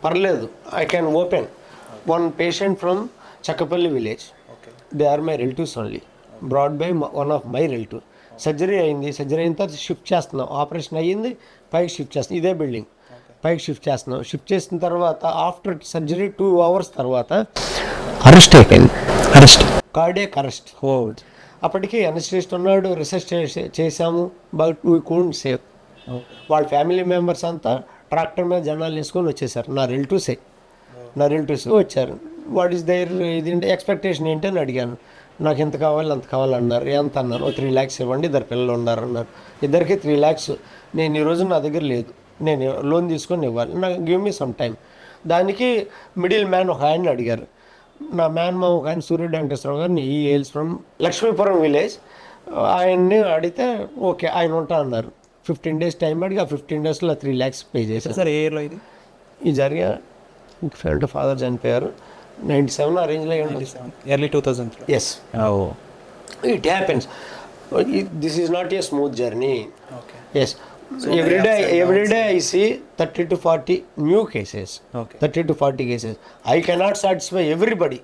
పర్లేదు. I can open one patient from Chakkapalli village. They are my relatives only, brought by one of my relative. Surgery అయింది, సర్జరీ అయిన తర్వాత షిఫ్ట్ చేస్తున్నాం, ఆపరేషన్ అయ్యింది, పైకి షిఫ్ట్ చేస్తున్నాం, ఇదే బిల్డింగ్ పైకి షిఫ్ట్ చేస్తున్నాం. షిఫ్ట్ చేసిన తర్వాత ఆఫ్టర్ సర్జరీ 2 hours తర్వాత అరెస్ట్ అయిపోయింది, కార్డియాక్ అరెస్ట్. అప్పటికి అనెస్థిస్ట్ ఉన్నాడు, రీసెర్చ్ చేసాము, బట్ వీ కుడెంట్ సేవ్. వాళ్ళ ఫ్యామిలీ మెంబర్స్ అంతా ట్రాక్టర్ మీద జనాలు వేసుకొని వచ్చేసారు. నా రిలేటివ్స్ వచ్చారు. వాట్ ఈస్ దైర్ ఇది ఎక్స్పెక్టేషన్ ఏంటి అని అడిగాను. నాకు ఎంత కావాలి అంత కావాలన్నారు. ఎంత అన్నారు? 3 lakhs ఇవ్వండి, 2 పిల్లలు ఉన్నారన్నారు. ఇద్దరికి 3 lakhs. నేను ఈరోజు నా దగ్గర లేదు, నేను లోన్ తీసుకొని ఇవ్వాలి, నాకు గివ్ మీ సమ్ టైం. దానికి మిడిల్ మ్యాన్ ఒక ఆయన అడిగారు. నా మ్యాన్ మా ఒక ఆయన సూర్య వెంకటేశ్వరరావు గారు, ఈ హెయిల్స్ ఫ్రమ్ లక్ష్మీపురం విలేజ్. ఆయన్ని అడిగితే ఓకే ఆయన ఉంటా అన్నారు. 15 days టైం అడిగి ఆ 15 daysలో 3 lakhs పే చేశారు. సార్ ఏ ఇయర్లో ఇది జరిగా అంటే ఫాదర్ చనిపోయారు 97 ఆ రేంజ్లో, early 2000. Yes, it happens. This is not a smooth journey. Yes, every day I see 30 to 40 new cases. 30 to 40 cases. I cannot satisfy everybody.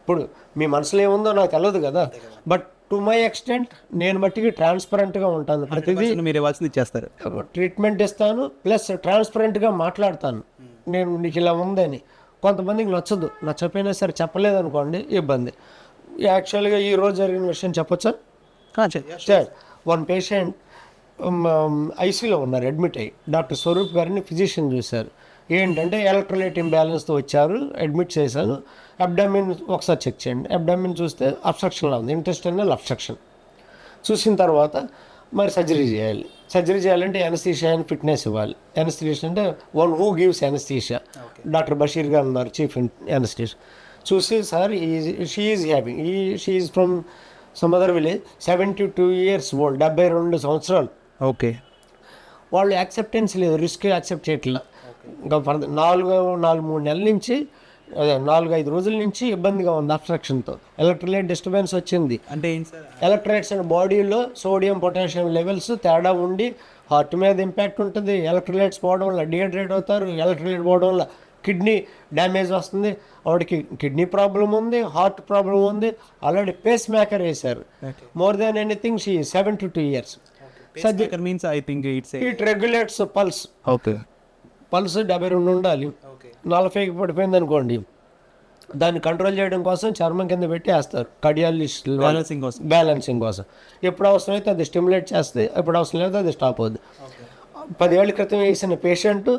ఇప్పుడు మీ మనసులో ఏముందో నాకు తెలియదు కదా, బట్ టు మై ఎక్స్టెంట్ నేను మట్టికి ట్రాన్స్పరెంట్గా ఉంటాను. ప్రతిదీ మీరు ఇవ్వాల్సింది ఇచ్చేస్తారు, ట్రీట్మెంట్ ఇస్తాను, ప్లస్ ట్రాన్స్పరెంట్గా మాట్లాడతాను. నేను నీకు ఇలా ఉందని. కొంతమందికి నచ్చదు, నచ్చపోయినా సరే చెప్పలేదు అనుకోండి ఇబ్బంది. యాక్చువల్గా ఈరోజు జరిగిన విషయం చెప్పొచ్చా? వన్ పేషెంట్ ఐసీలో ఉన్నారు అడ్మిట్ అయ్యి. డాక్టర్ స్వరూప్ గారిని ఫిజిషియన్ చూశారు. ఏంటంటే ఎలక్ట్రోలైట్ ఇంబ్యాలెన్స్తో వచ్చారు, అడ్మిట్ చేశాను. అబ్డామిన్ ఒకసారి చెక్ చేయండి. అబ్డామిన్ చూస్తే అబ్స్ట్రక్షన్లా ఉంది, ఇంటెస్టైనల్ అబ్స్ట్రక్షన్. చూసిన తర్వాత మరి సర్జరీ చేయాలి. సర్జరీ చేయాలంటే ఎనస్థీషియా అని ఫిట్నెస్ ఇవ్వాలి. ఎనస్థీషియా అంటే one who gives anaesthesia. Doctor Basheer garu ఉన్నారు, చీఫ్ ఎనస్థీషియా. చూసి sir she is from some other village, 72 years old, 72 సంవత్సరాలు. ఓకే. వాళ్ళు యాక్సెప్టెన్స్ లేదు, రిస్క్ యాక్సెప్ట్ చేయట్లేదు. ఇంకా 3 నెలల నుంచి, 4-5 రోజుల నుంచి ఇబ్బందిగా ఉంది అబ్స్ట్రక్షన్తో. ఎలక్ట్రోలైట్ డిస్టర్బెన్స్ వచ్చింది. అంటే ఏంటి సార్? ఎలక్ట్రోలైట్స్ అండ్ బాడీలో సోడియం పొటాషియం లెవెల్స్ తేడా ఉండి హార్ట్ మీద ఇంపాక్ట్ ఉంటుంది. ఎలక్ట్రోలైట్స్ పోవడం వల్ల డిహైడ్రేట్ అవుతారు. ఎలక్ట్రోలైట్ పోవడం వల్ల కిడ్నీ డ్యామేజ్ వస్తుంది. ఆవిడకి కిడ్నీ ప్రాబ్లం ఉంది, హార్ట్ ప్రాబ్లం ఉంది. ఆల్రెడీ పేస్ మేకర్ వేశారు. More than anything she 72 years. Means I think it regulates pulse. Okay. Pulse 72 ఉండాలి. 40కి పడిపోయింది అనుకోండి, దాన్ని కంట్రోల్ చేయడం కోసం చర్మం కింద పెట్టి వేస్తారు కార్డియాలజిస్ట్, బ్యాలెన్సింగ్ కోసం. ఎప్పుడు అవసరమైతే అది స్టిమ్యులేట్ చేస్తే, ఎప్పుడు అవసరం లేదు అది స్టాప్ అవుద్ది. 10 ఏళ్ల క్రితం వేసిన పేషెంట్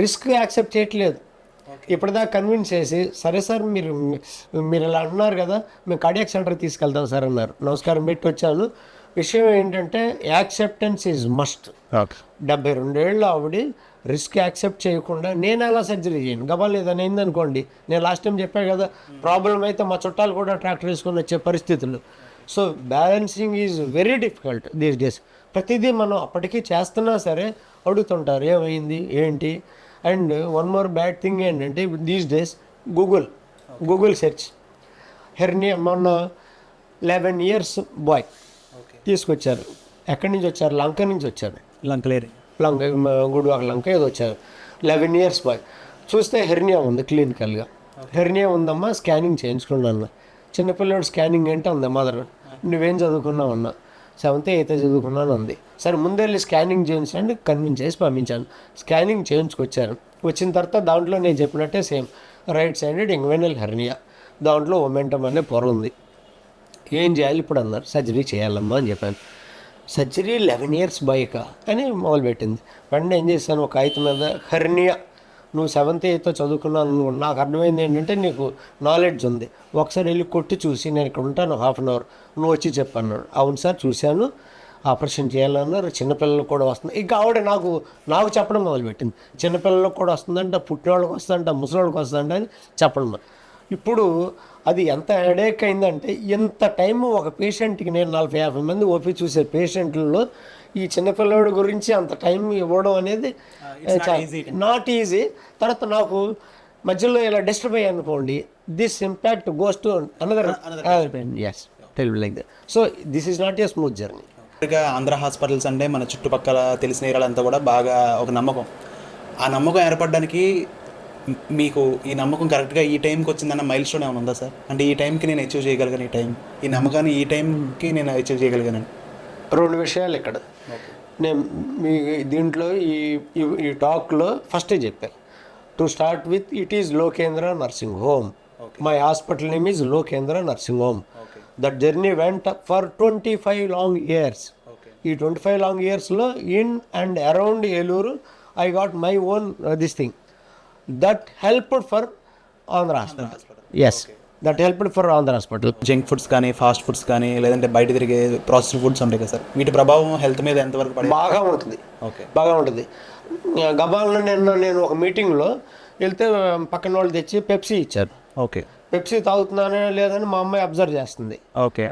రిస్క్ యాక్సెప్ట్ చేయట్లేదు. ఇప్పటిదాకా కన్విన్స్ చేసి, సరే సార్ మీరు ఇలా అంటున్నారు కదా, మేము కార్డియాక్ సెంటర్కి తీసుకెళ్తాం సార్ అన్నారు. నమస్కారం పెట్టి వచ్చాను. విషయం ఏంటంటే యాక్సెప్టెన్స్ ఈజ్ మస్ట్. 72 ఏళ్ళు ఆవిడ రిస్క్ యాక్సెప్ట్ చేయకుండా నేను అలా సర్జరీ చేయను. గబాల్ ఏదైనా అయిందనుకోండి, నేను లాస్ట్ టైం చెప్పాను కదా, ప్రాబ్లం అయితే మా చుట్టాలు కూడా ట్రాక్టర్ వేసుకొని వచ్చే పరిస్థితులు. So balancing is very difficult these days. ప్రతిదీ మనం అప్పటికీ చేస్తున్నా సరే అడుగుతుంటారు ఏమైంది ఏంటి. And one more bad thing ఏంటంటే these days Google search hernia. మొన్న 11 years బాయ్ తీసుకొచ్చారు. ఎక్కడి నుంచి వచ్చారు? లంక నుంచి వచ్చారు. గుడివాక లంక ఏదో వచ్చారు. 11 years బాయ్. చూస్తే హెర్నియా ఉంది క్లినికల్గా. హెర్నియా ఉందమ్మా, స్కానింగ్ చేయించుకున్నాను. చిన్నపిల్లడు స్కానింగ్ ఏంటో ఉంది. మదర్ నువ్వేం చదువుకున్నావు అన్నా. 7th 8th చదువుకున్నాను ఉంది. సరే ముందే వెళ్ళి స్కానింగ్ చేయించండి, కన్విన్స్ చేసి పంపించాను. స్కానింగ్ చేయించుకొచ్చారు. వచ్చిన తర్వాత దాంట్లో నేను చెప్పినట్టే సేమ్ రైట్ సైడెడ్ ఇంగ్వెనల్ హెర్నియా, దాంట్లో ఒమెంటమ్ అనే పొర ఉంది. ఏం చేయాలి ఇప్పుడు అన్నారు. సర్జరీ చేయాలమ్మా అని చెప్పాను. సర్జరీ 11 years బైక అని మొదలుపెట్టింది. వెంటనే ఏం చేశాను, ఒక కాగితం మీద హెర్నియా, నువ్వు 7th 8th చదువుకున్నాను, నాకు అర్థమైంది ఏంటంటే నీకు నాలెడ్జ్ ఉంది, ఒకసారి వెళ్ళి కొట్టి చూసి నేను ఇక్కడ ఉంటాను 1/2 hour, నువ్వు వచ్చి చెప్పన్నాడు. అవును సార్ చూశాను, ఆపరేషన్ చేయాలన్నారు. చిన్నపిల్లలకు కూడా వస్తుంది. ఇంకా ఆవిడ నాకు చెప్పడం మొదలుపెట్టింది. చిన్నపిల్లలకు కూడా వస్తుందంట, పుట్టినవాళ్ళకి వస్తుందంట, ముసలివాళ్ళకి వస్తుందంట అని చెప్పడం. ఇప్పుడు అది ఎంత హెడేక్ అయిందంటే, ఇంత టైము ఒక పేషెంట్కి, నేను 40-50 మంది ఓపీ చూసే పేషెంట్లలో ఈ చిన్నపిల్లడి గురించి అంత టైం ఇవ్వడం అనేది నాట్ ఈజీ. తర్వాత నాకు మధ్యలో ఇలా డిస్టర్బ్ అయ్యాను అనుకోండి, this impact goes to another. Yes, tell like that. So this is not a smooth journey. Andhra hospitals అంటే మన చుట్టుపక్కల తెలిసిన ఏరియాలంతా కూడా బాగా ఒక నమ్మకం. ఆ నమ్మకం ఏర్పడడానికి మీకు ఈ నమ్మకం కరెక్ట్గా ఈ టైంకి వచ్చిందన్న మైల్ స్టోన్ ఏమైనా ఉందా సార్? అంటే ఈ టైంకి నేను అచీవ్ చేయగలిగాను, ఈ నమ్మకాన్ని ఈ టైంకి నేను అచీవ్ చేయగలిగాను. 2 విషయాలు ఇక్కడ నేను మీ దీంట్లో ఈ టాక్లో ఫస్టే చెప్పాను. To start with, it is Lokendra nursing home. My hospital name is Lokendra nursing home. That journey went for 25 long years. ఈ 25 long yearsలో in and around Eluru I got my own this thing that helped for Andhra hospital. Yes, that helped for Andhra hospital. Junk foods కానీ, fast foods కానీ, లేదంటే బయట తిరిగే processed foods ఉంటాయి కదా sir, వీటి ప్రభావం హెల్త్ మీద ఎంతవరకు పడే? బాగా ఉంటుంది. బాగా ఉంటుంది. గబాల్లో నేను ఒక మీటింగ్లో వెళ్తే పక్కన వాళ్ళు తెచ్చి పెప్సీ ఇచ్చారు. ఓకే. పెప్సీ తాగుతున్నానే లేదని మా అమ్మాయి అబ్జర్వ్ చేస్తుంది. ఓకే.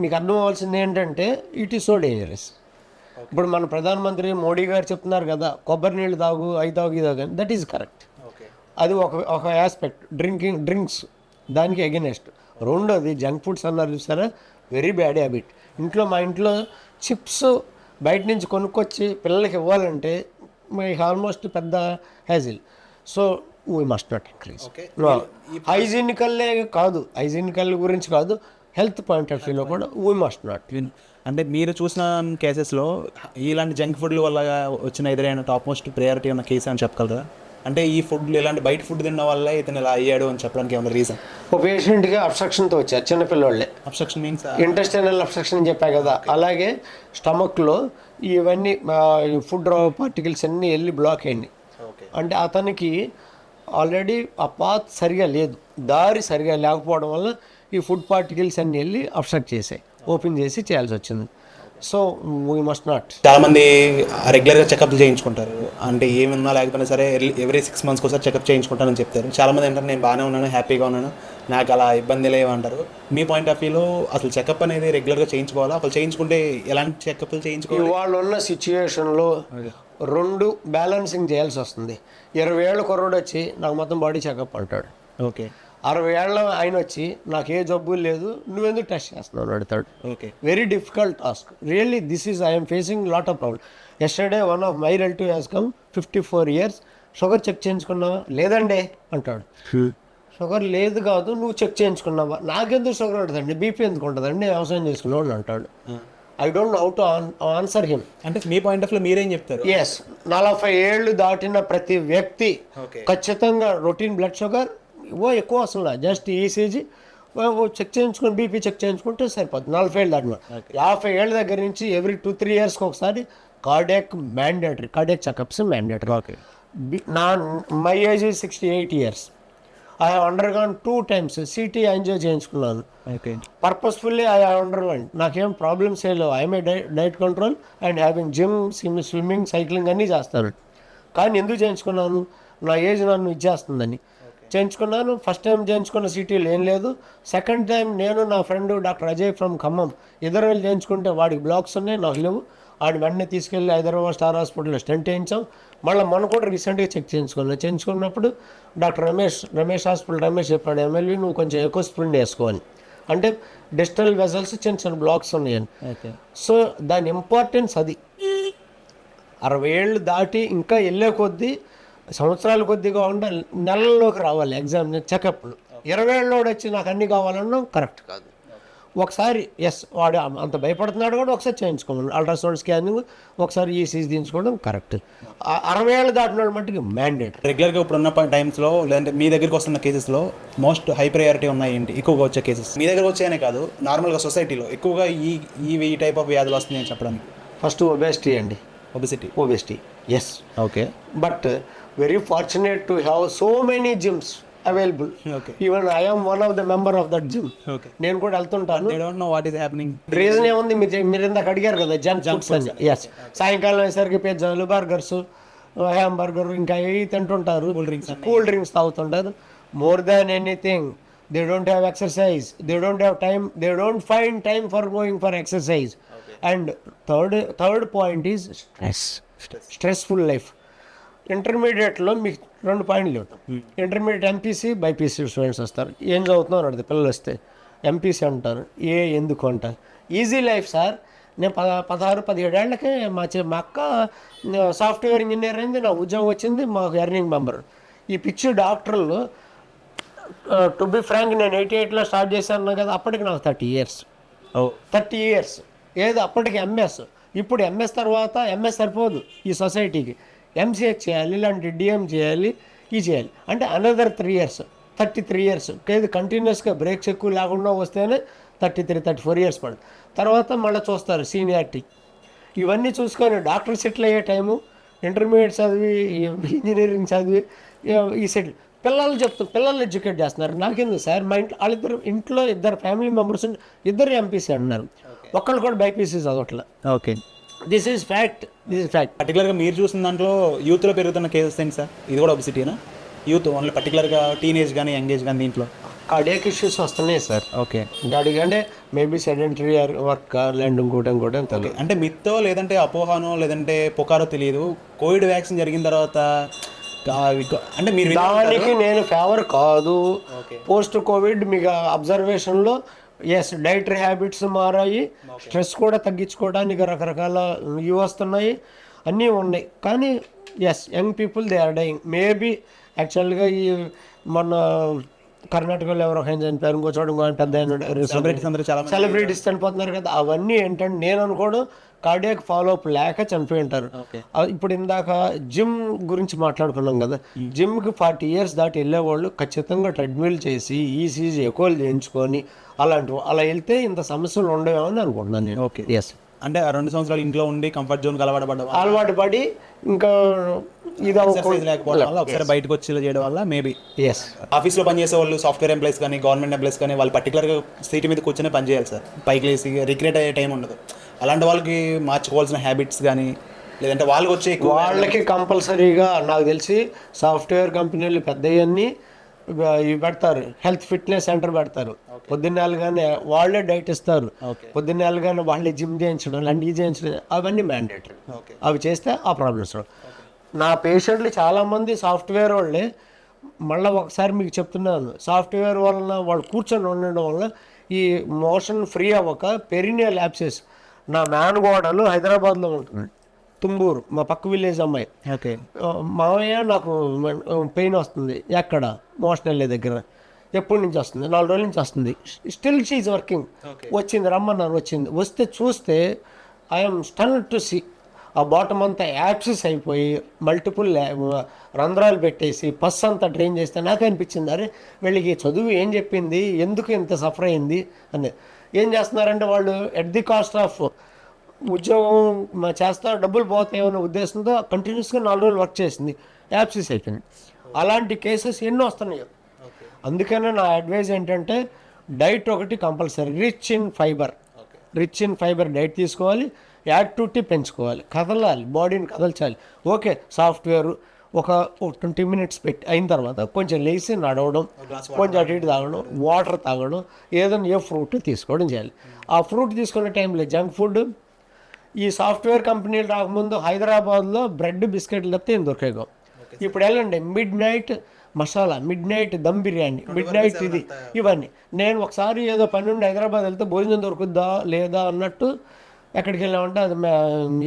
మీకు అర్థం అవ్వాల్సింది ఏంటంటే ఇట్ ఈస్ సో డేంజరస్. ఇప్పుడు మన ప్రధానమంత్రి మోడీ గారు చెప్తున్నారు కదా, కొబ్బరి నీళ్ళు తాగు, అవి తాగు, ఇది తాగు. That is correct. అది ఒక ఆస్పెక్ట్. డ్రింక్స్ దానికి అగెనెస్ట్. రెండోది జంక్ ఫుడ్స్ అన్నారు చూసారా, వెరీ బ్యాడ్ హ్యాబిట్. మా ఇంట్లో చిప్స్ బయట నుంచి కొనుక్కొచ్చి పిల్లలకి ఇవ్వాలంటే ఆల్మోస్ట్ పెద్ద hassle. So we must not increase. Hygienical గురించి కాదు, హెల్త్ పాయింట్ ఆఫ్ వ్యూలో కూడా వీ మస్ట్ నాట్. అంటే మీరు చూసిన కేసెస్లో ఇలాంటి జంక్ ఫుడ్ల వల్ల వచ్చిన ఎదురైన టాప్ మోస్ట్ ప్రయారిటీ ఉన్న కేసు అని చెప్పగలరా? అంటే ఈ ఫుడ్, ఇలాంటి బయట ఫుడ్ తినడం వల్ల ఇతను ఇలా అయ్యాడు అని చెప్పడానికి ఏమైనా రీజన్? ఒక పేషెంట్కి అబ్స్ట్రక్షన్తో వచ్చారు, చిన్నపిల్లవాళ్ళే. అబ్స్ట్రక్షన్ మీన్స్ ఇంటెస్టైనల్ అబ్స్ట్రక్షన్ అని చెప్పా కదా, అలాగే స్టమక్లో ఇవన్నీ ఫుడ్ పార్టికల్స్ అన్నీ వెళ్ళి బ్లాక్ అయ్యింది. అంటే అతనికి ఆల్రెడీ ఆ పాత్ సరిగా లేదు, దారి సరిగా లేకపోవడం వల్ల ఈ ఫుడ్ పార్టికల్స్ అన్నీ వెళ్ళి అబ్స్ట్రక్ట్ చేసాయి, ఓపెన్ చేసి చేయాల్సి వచ్చింది. So we must not. చాలా మంది రెగ్యులర్గా చెకప్లు చేయించుకుంటారు, అంటే ఏమన్నా లేకపోయినా సరే ఎవ్రీ 6 months ఒకసారి చెకప్ చేయించుకుంటానని చెప్తారు. చాలా మంది ఏంటంటే నేను బాగానే ఉన్నాను, హ్యాపీగా ఉన్నాను, నాకు అలా ఇబ్బంది లేవంటారు. మీ పాయింట్ ఆఫ్ వ్యూలో అసలు చెకప్ అనేది రెగ్యులర్గా చేయించుకోవాలా? అసలు చేయించుకుంటే ఎలాంటి చెకప్లు చేయించుకోవాలి? ఇవాళ ఉన్న సిచ్యుయేషన్లో 2 బ్యాలెన్సింగ్ చేయాల్సి వస్తుంది. 20 ఏళ్ళ కుర్రోడు వచ్చి నాకు మొత్తం బాడీ చెకప్ అంటాడు. ఓకే. 60 ఏళ్ళ ఆయన వచ్చి నాకు ఏ జబ్బు లేదు, నువ్వెందుకు టెస్ట్ చేస్తున్నావు అడుగుతాడు. Okay. Very difficult task really. This is I'm facing lot of problem. Yesterday one of my relative has come, 54 years, sugar check చేయించుకున్నావా? లేదండి అంటాడు. షుగర్ లేదు కాదు, నువ్వు చెక్ చేయించుకున్నావా? నాకెందుకు షుగర్ ఉంటుందండి, బీపీ ఎందుకు ఉంటుందండి, వ్యవసాయం చేసుకున్నాడు అంటాడు. I don't know how to answer him. అంటే మీ పాయింట్ ఆఫ్ వ్యూ మీరేం చెప్తారు? ఎస్, 40 ఏళ్ళు దాటిన ప్రతి వ్యక్తి ఖచ్చితంగా రొటీన్ బ్లడ్ షుగర్ ఎక్కువ అసలు జస్ట్ ఈసీజీ చెక్ చేయించుకొని బీపీ చెక్ చేయించుకుంటే సరిపోతుంది. 40 ఏళ్ళు దాటిన 50 ఏళ్ళ దగ్గర నుంచి ఎవ్రీ 2-3 yearsకి ఒకసారి cardiac mandatory, cardiac checkups mandatory. Okay. My age is 68 years. I have undergone 2 times CT angio చేయించుకున్నాను. Okay. Purposefully I have undergone. నాకేం ప్రాబ్లమ్స్ ఏ లేవు. I'm a diet control and having gym, swimming, cycling అన్నీ చేస్తాను. కానీ ఎందుకు చేయించుకున్నాను? నా ఏజ్ నన్ను ఇచ్చేస్తుందని చేయించుకున్నాను. ఫస్ట్ టైం చేయించుకున్న సిటీలో ఏం లేదు. సెకండ్ టైం నేను నా friend doctor Ajay from Khammam ఇద్దరు వెళ్ళి చేయించుకుంటే వాడికి బ్లాక్స్ ఉన్నాయి, నాకు లేవు. వాడి వెంటనే తీసుకెళ్ళి హైదరాబాద్ స్టార్ హాస్పిటల్లో స్టెంట్ చేయించాం. మళ్ళీ మొన్న కూడా రీసెంట్గా చెక్ చేయించుకున్నప్పుడు డాక్టర్ రమేష్ హాస్పిటల్ రమేష్ చెప్పాడు, ఎమ్మెల్యే నువ్వు కొంచెం ఎక్కువ స్ప్రింట్ వేసుకోని, అంటే డిజిటల్ వెజల్స్ చిన్న బ్లాక్స్ ఉన్నాయని. సో దాని ఇంపార్టెన్స్ అది. 60 ఏళ్ళు దాటి ఇంకా వెళ్ళే కొద్దీ సంవత్సరాల కొద్దిగా ఉండాలి, నెలల్లోకి రావాలి ఎగ్జామ్ చెకప్లు. 20 ఏళ్ళలోడు వచ్చి నాకు అన్నీ కావాలన్నా కరెక్ట్ కాదు. ఒకసారి వాడు అంత భయపడుతున్నాడు కూడా ఒకసారి చేయించుకోమని అల్ట్రాసౌండ్ స్కానింగ్, ఒకసారి ఈసీజీ తీయించుకోవడం కరెక్ట్. 60 ఏళ్ళు దాటినాడు మట్టుకు మ్యాండేట్. రెగ్యులర్గా ఇప్పుడున్న టైమ్స్లో లేదంటే మీ దగ్గరికి వస్తున్న కేసెస్లో మోస్ట్ హై ప్రయారిటీ ఉన్నాయి ఏంటి? ఎక్కువగా వచ్చే కేసెస్ మీ దగ్గర వచ్చాయనే కాదు, నార్మల్గా సొసైటీలో ఎక్కువగా ఈ టైప్ ఆఫ్ వ్యాధులు వస్తున్నాయని చెప్పడానికి. ఫస్ట్ ఒబేసిటీ అండి. Obesity yes. Okay. But very fortunate to have so many gyms available. Even I am one of the member of that gym. నేను కూడా వెళ్తుంటాను. రీజన్ ఏముంది, మీరు ఇందాక అడిగారు కదా జంక్ ఫుడ్స్ అని. ఎస్, సాయంకాలం అయ్యేసరికి పిజ్జాలు, బర్గర్స్, హ్యాంబర్గర్ ఇంకా ఏవి తింటుంటారు, కూల్ డ్రింక్స్ తాగుతుంటారు. More than anything they don't have exercise, they don't have time, they don't find time for going for exercise. And third point is stressful life. ఇంటర్మీడియట్లో మీకు 2 పాయింట్లు చెప్తాం. ఇంటర్మీడియట్ ఎంపీసీ బైపీసీ స్టూడెంట్స్ వస్తారు. ఏం చదువుతున్నావు అడిగితే పిల్లలు వస్తే ఎంపీసీ అంటారు. ఎందుకు అంటారు? Easy life sir. నేను 16-17 ఏళ్ళకే మా అక్క సాఫ్ట్వేర్ ఇంజనీర్ అయింది, నా ఉద్యోగం వచ్చింది, మాకు ఎర్నింగ్ మెంబర్. ఈ పిచ్చి డాక్టర్లు టు బి ఫ్రాంక్ నేను 88లో స్టార్ట్ చేశాను కదా, అప్పటికి నాకు 30 years. 30 years ఏదో అప్పటికి ఎంఎస్. ఇప్పుడు ఎంఎస్ తర్వాత ఎంఎస్ సరిపోదు ఈ సొసైటీకి, ఎంసీహెచ్ చేయాలి, ఇలాంటి డిఎం చేయాలి, చేయాలి. అంటే అనదర్ 3 years, 33 years. ఏది కంటిన్యూస్గా బ్రేక్స్ ఎక్కువ లేకుండా వస్తేనే 33-34 years పడుతుంది. తర్వాత మళ్ళీ చూస్తారు సీనియారిటీ. ఇవన్నీ చూసుకొని డాక్టర్ సెటిల్ అయ్యే టైము, ఇంటర్మీడియట్ చదివి ఇంజనీరింగ్ చదివి ఈ సెటిల్ పిల్లల్ని ఎడ్యుకేట్ చేస్తున్నారు. నాకెందుకు సార్, మా ఇంట్లో 2 ఫ్యామిలీ మెంబర్స్ ఇద్దరు ఎంపీసీ అంటున్నారు, ఒక్కళ్ళు కూడా బైపీసీ చదవట్లే. ఓకే. This is fact. పర్టికులర్గా మీరు చూసిన దాంట్లో యూత్లో పెరుగుతున్న కేసెస్ ఏంటి సార్? ఇది కూడా ఒబిసిటీనా? యూత్ ఓన్లీ పర్టికులర్గా టీనేజ్ కానీ యంగేజ్ కానీ దీంట్లో కార్డియాక్ ఇష్యూస్ వస్తున్నాయి సార్. ఓకే. అంటే మేబీ సెడెంటరీ వర్క్ ల్యాండ్ ఇంకోటి తెలియదు. అంటే మిత్తో లేదంటే అపోహానో లేదంటే పొకారో తెలియదు, కోవిడ్ వ్యాక్సిన్ జరిగిన తర్వాత అంటే మీరు దానికి నేను ఫేవర్ కాదు. పోస్ట్ కోవిడ్ మీకు అబ్జర్వేషన్లో డైటరీ హ్యాబిట్స్ మారాయి, స్ట్రెస్ కూడా తగ్గించుకోవడానికి రకరకాల ఇవి వస్తున్నాయి, అన్నీ ఉన్నాయి. కానీ young people they are dying. Maybe యాక్చువల్గా ఈ మొన్న కర్ణాటకలో ఎవరో చనిపోయారు, ఇంకో చోట పెద్ద సెలబ్రిటీస్ చనిపోతున్నారు కదా. అవన్నీ ఏంటంటే నేను అనుకోవడం కార్డియాక్ ఫాలోఅప్ లేక చనిపోయి ఉంటారు. ఇప్పుడు ఇందాక జిమ్ గురించి మాట్లాడుకున్నాం కదా, జిమ్కి 40 years దాటి వెళ్ళేవాళ్ళు ఖచ్చితంగా ట్రెడ్మిల్ చేసి ఈసీజీ ఎక్కువలు చేయించుకొని అలా వెళ్తే ఇంత సమస్యలు ఉండవేమని అనుకుంటున్నాను నేను. ఓకే. అంటే ఆ 2 సంవత్సరాలు ఇంట్లో ఉండి కంఫర్ట్ జోన్ అలవాటు పడి ఇంకా ఇది ఎక్సర్సైజ్ లేకపోవడం వల్ల ఒకసారి బయటకు వచ్చి చేయడం వల్ల మేబీ ఎస్ ఆఫీస్లో పనిచేసే వాళ్ళు సాఫ్ట్వేర్ ఎంప్లాయీస్ కానీ గవర్నమెంట్ ఎంప్లాయీస్ కానీ వాళ్ళు పర్టికులర్గా సీట్ మీద కూర్చొని పని చేయాలి సార్, పైకి లేసి రిగ్రెట్ అయ్యే టైం ఉండదు. అలాంటి వాళ్ళకి మార్చుకోవాల్సిన హ్యాబిట్స్ కానీ లేదంటే వాళ్ళకి వచ్చే వాళ్ళకి కంపల్సరీగా నాకు తెలిసి సాఫ్ట్వేర్ కంపెనీలు పెద్దవన్నీ ఇవి పెడతారు, హెల్త్ ఫిట్నెస్ సెంటర్ పెడతారు. పొద్దున్నేళ్ళగానే వాళ్ళే డైట్ ఇస్తారు, పొద్దున్నేళ్ళగానే వాళ్ళే జిమ్ చేయించడం అలాంటివి చేయించడం అవన్నీ మ్యాండేటరీ. అవి చేస్తే ఆ ప్రాబ్లమ్స్ నా పేషెంట్లు చాలామంది సాఫ్ట్వేర్ వాళ్ళే. మళ్ళీ ఒకసారి మీకు చెప్తున్నాను, సాఫ్ట్వేర్ వలన వాళ్ళు కూర్చొని ఉండడం వల్ల ఈ మోషన్ ఫ్రీ అవ్వక పెరినియల్ యాబ్సెస్. నా మేనగోడలు హైదరాబాద్లో ఉంటుంది, తుంబూరు, మా పక్క విలేజ్ అమ్మాయి. ఓకే, మామయ్య నాకు పెయిన్ వస్తుంది, ఎక్కడ మోషన్ వెళ్ళే దగ్గర. ఎప్పటి నుంచి వస్తుంది? 4 రోజుల నుంచి వస్తుంది. Still she's working. వచ్చింది, రమ్మన్నారు, వచ్చింది. వస్తే చూస్తే ఐఎమ్ స్టన్ టు సీ ఆ బాటమ్ అంతా యాప్సిస్ అయిపోయి మల్టిపుల్ రంధ్రాలు పెట్టేసి పస్ అంతా డ్రైన్ చేస్తే నాకు అనిపించింది, అరే వీళ్ళకి చదువు ఏం చెప్పింది, ఎందుకు ఇంత సఫర్ అయింది అని. ఏం చేస్తున్నారంటే వాళ్ళు ఎట్ ది కాస్ట్ ఆఫ్ ఉద్యోగం చేస్తా డబ్బులు పోతాయనే ఉద్దేశంతో కంటిన్యూస్గా 4 రోజులు వర్క్ చేసింది, యాప్సిస్ అయిపోయింది. అలాంటి కేసెస్ ఎన్నో వస్తున్నాయి. అందుకనే నా అడ్వైజ్ ఏంటంటే డైట్ ఒకటి compulsory, rich in fibre diet తీసుకోవాలి, యాక్టివిటీ పెంచుకోవాలి, కదలాలి, బాడీని కదల్చాలి. ఓకే, సాఫ్ట్వేర్ ఒక 20 మినిట్స్ పెట్టి అయిన తర్వాత కొంచెం లేచి నడవడం, కొంచెం అటు ఇటు తాగడం, వాటర్ తాగడం, ఏదైనా ఏ ఫ్రూట్ తీసుకోవడం చేయాలి. ఆ ఫ్రూట్ తీసుకునే టైంలో జంక్ ఫుడ్. ఈ సాఫ్ట్వేర్ కంపెనీలు రాకముందు హైదరాబాద్లో బ్రెడ్ బిస్కెట్లు తప్పితే ఏం దొరికేగా. ఇప్పుడు వెళ్ళండి, midnight masala, midnight dum biryani, midnight ఇది, ఇవన్నీ. నేను ఒకసారి ఏదో పని నుండి హైదరాబాద్ వెళ్తే భోజనం దొరుకుద్దా లేదా అన్నట్టు ఎక్కడికి వెళ్ళామంటే అది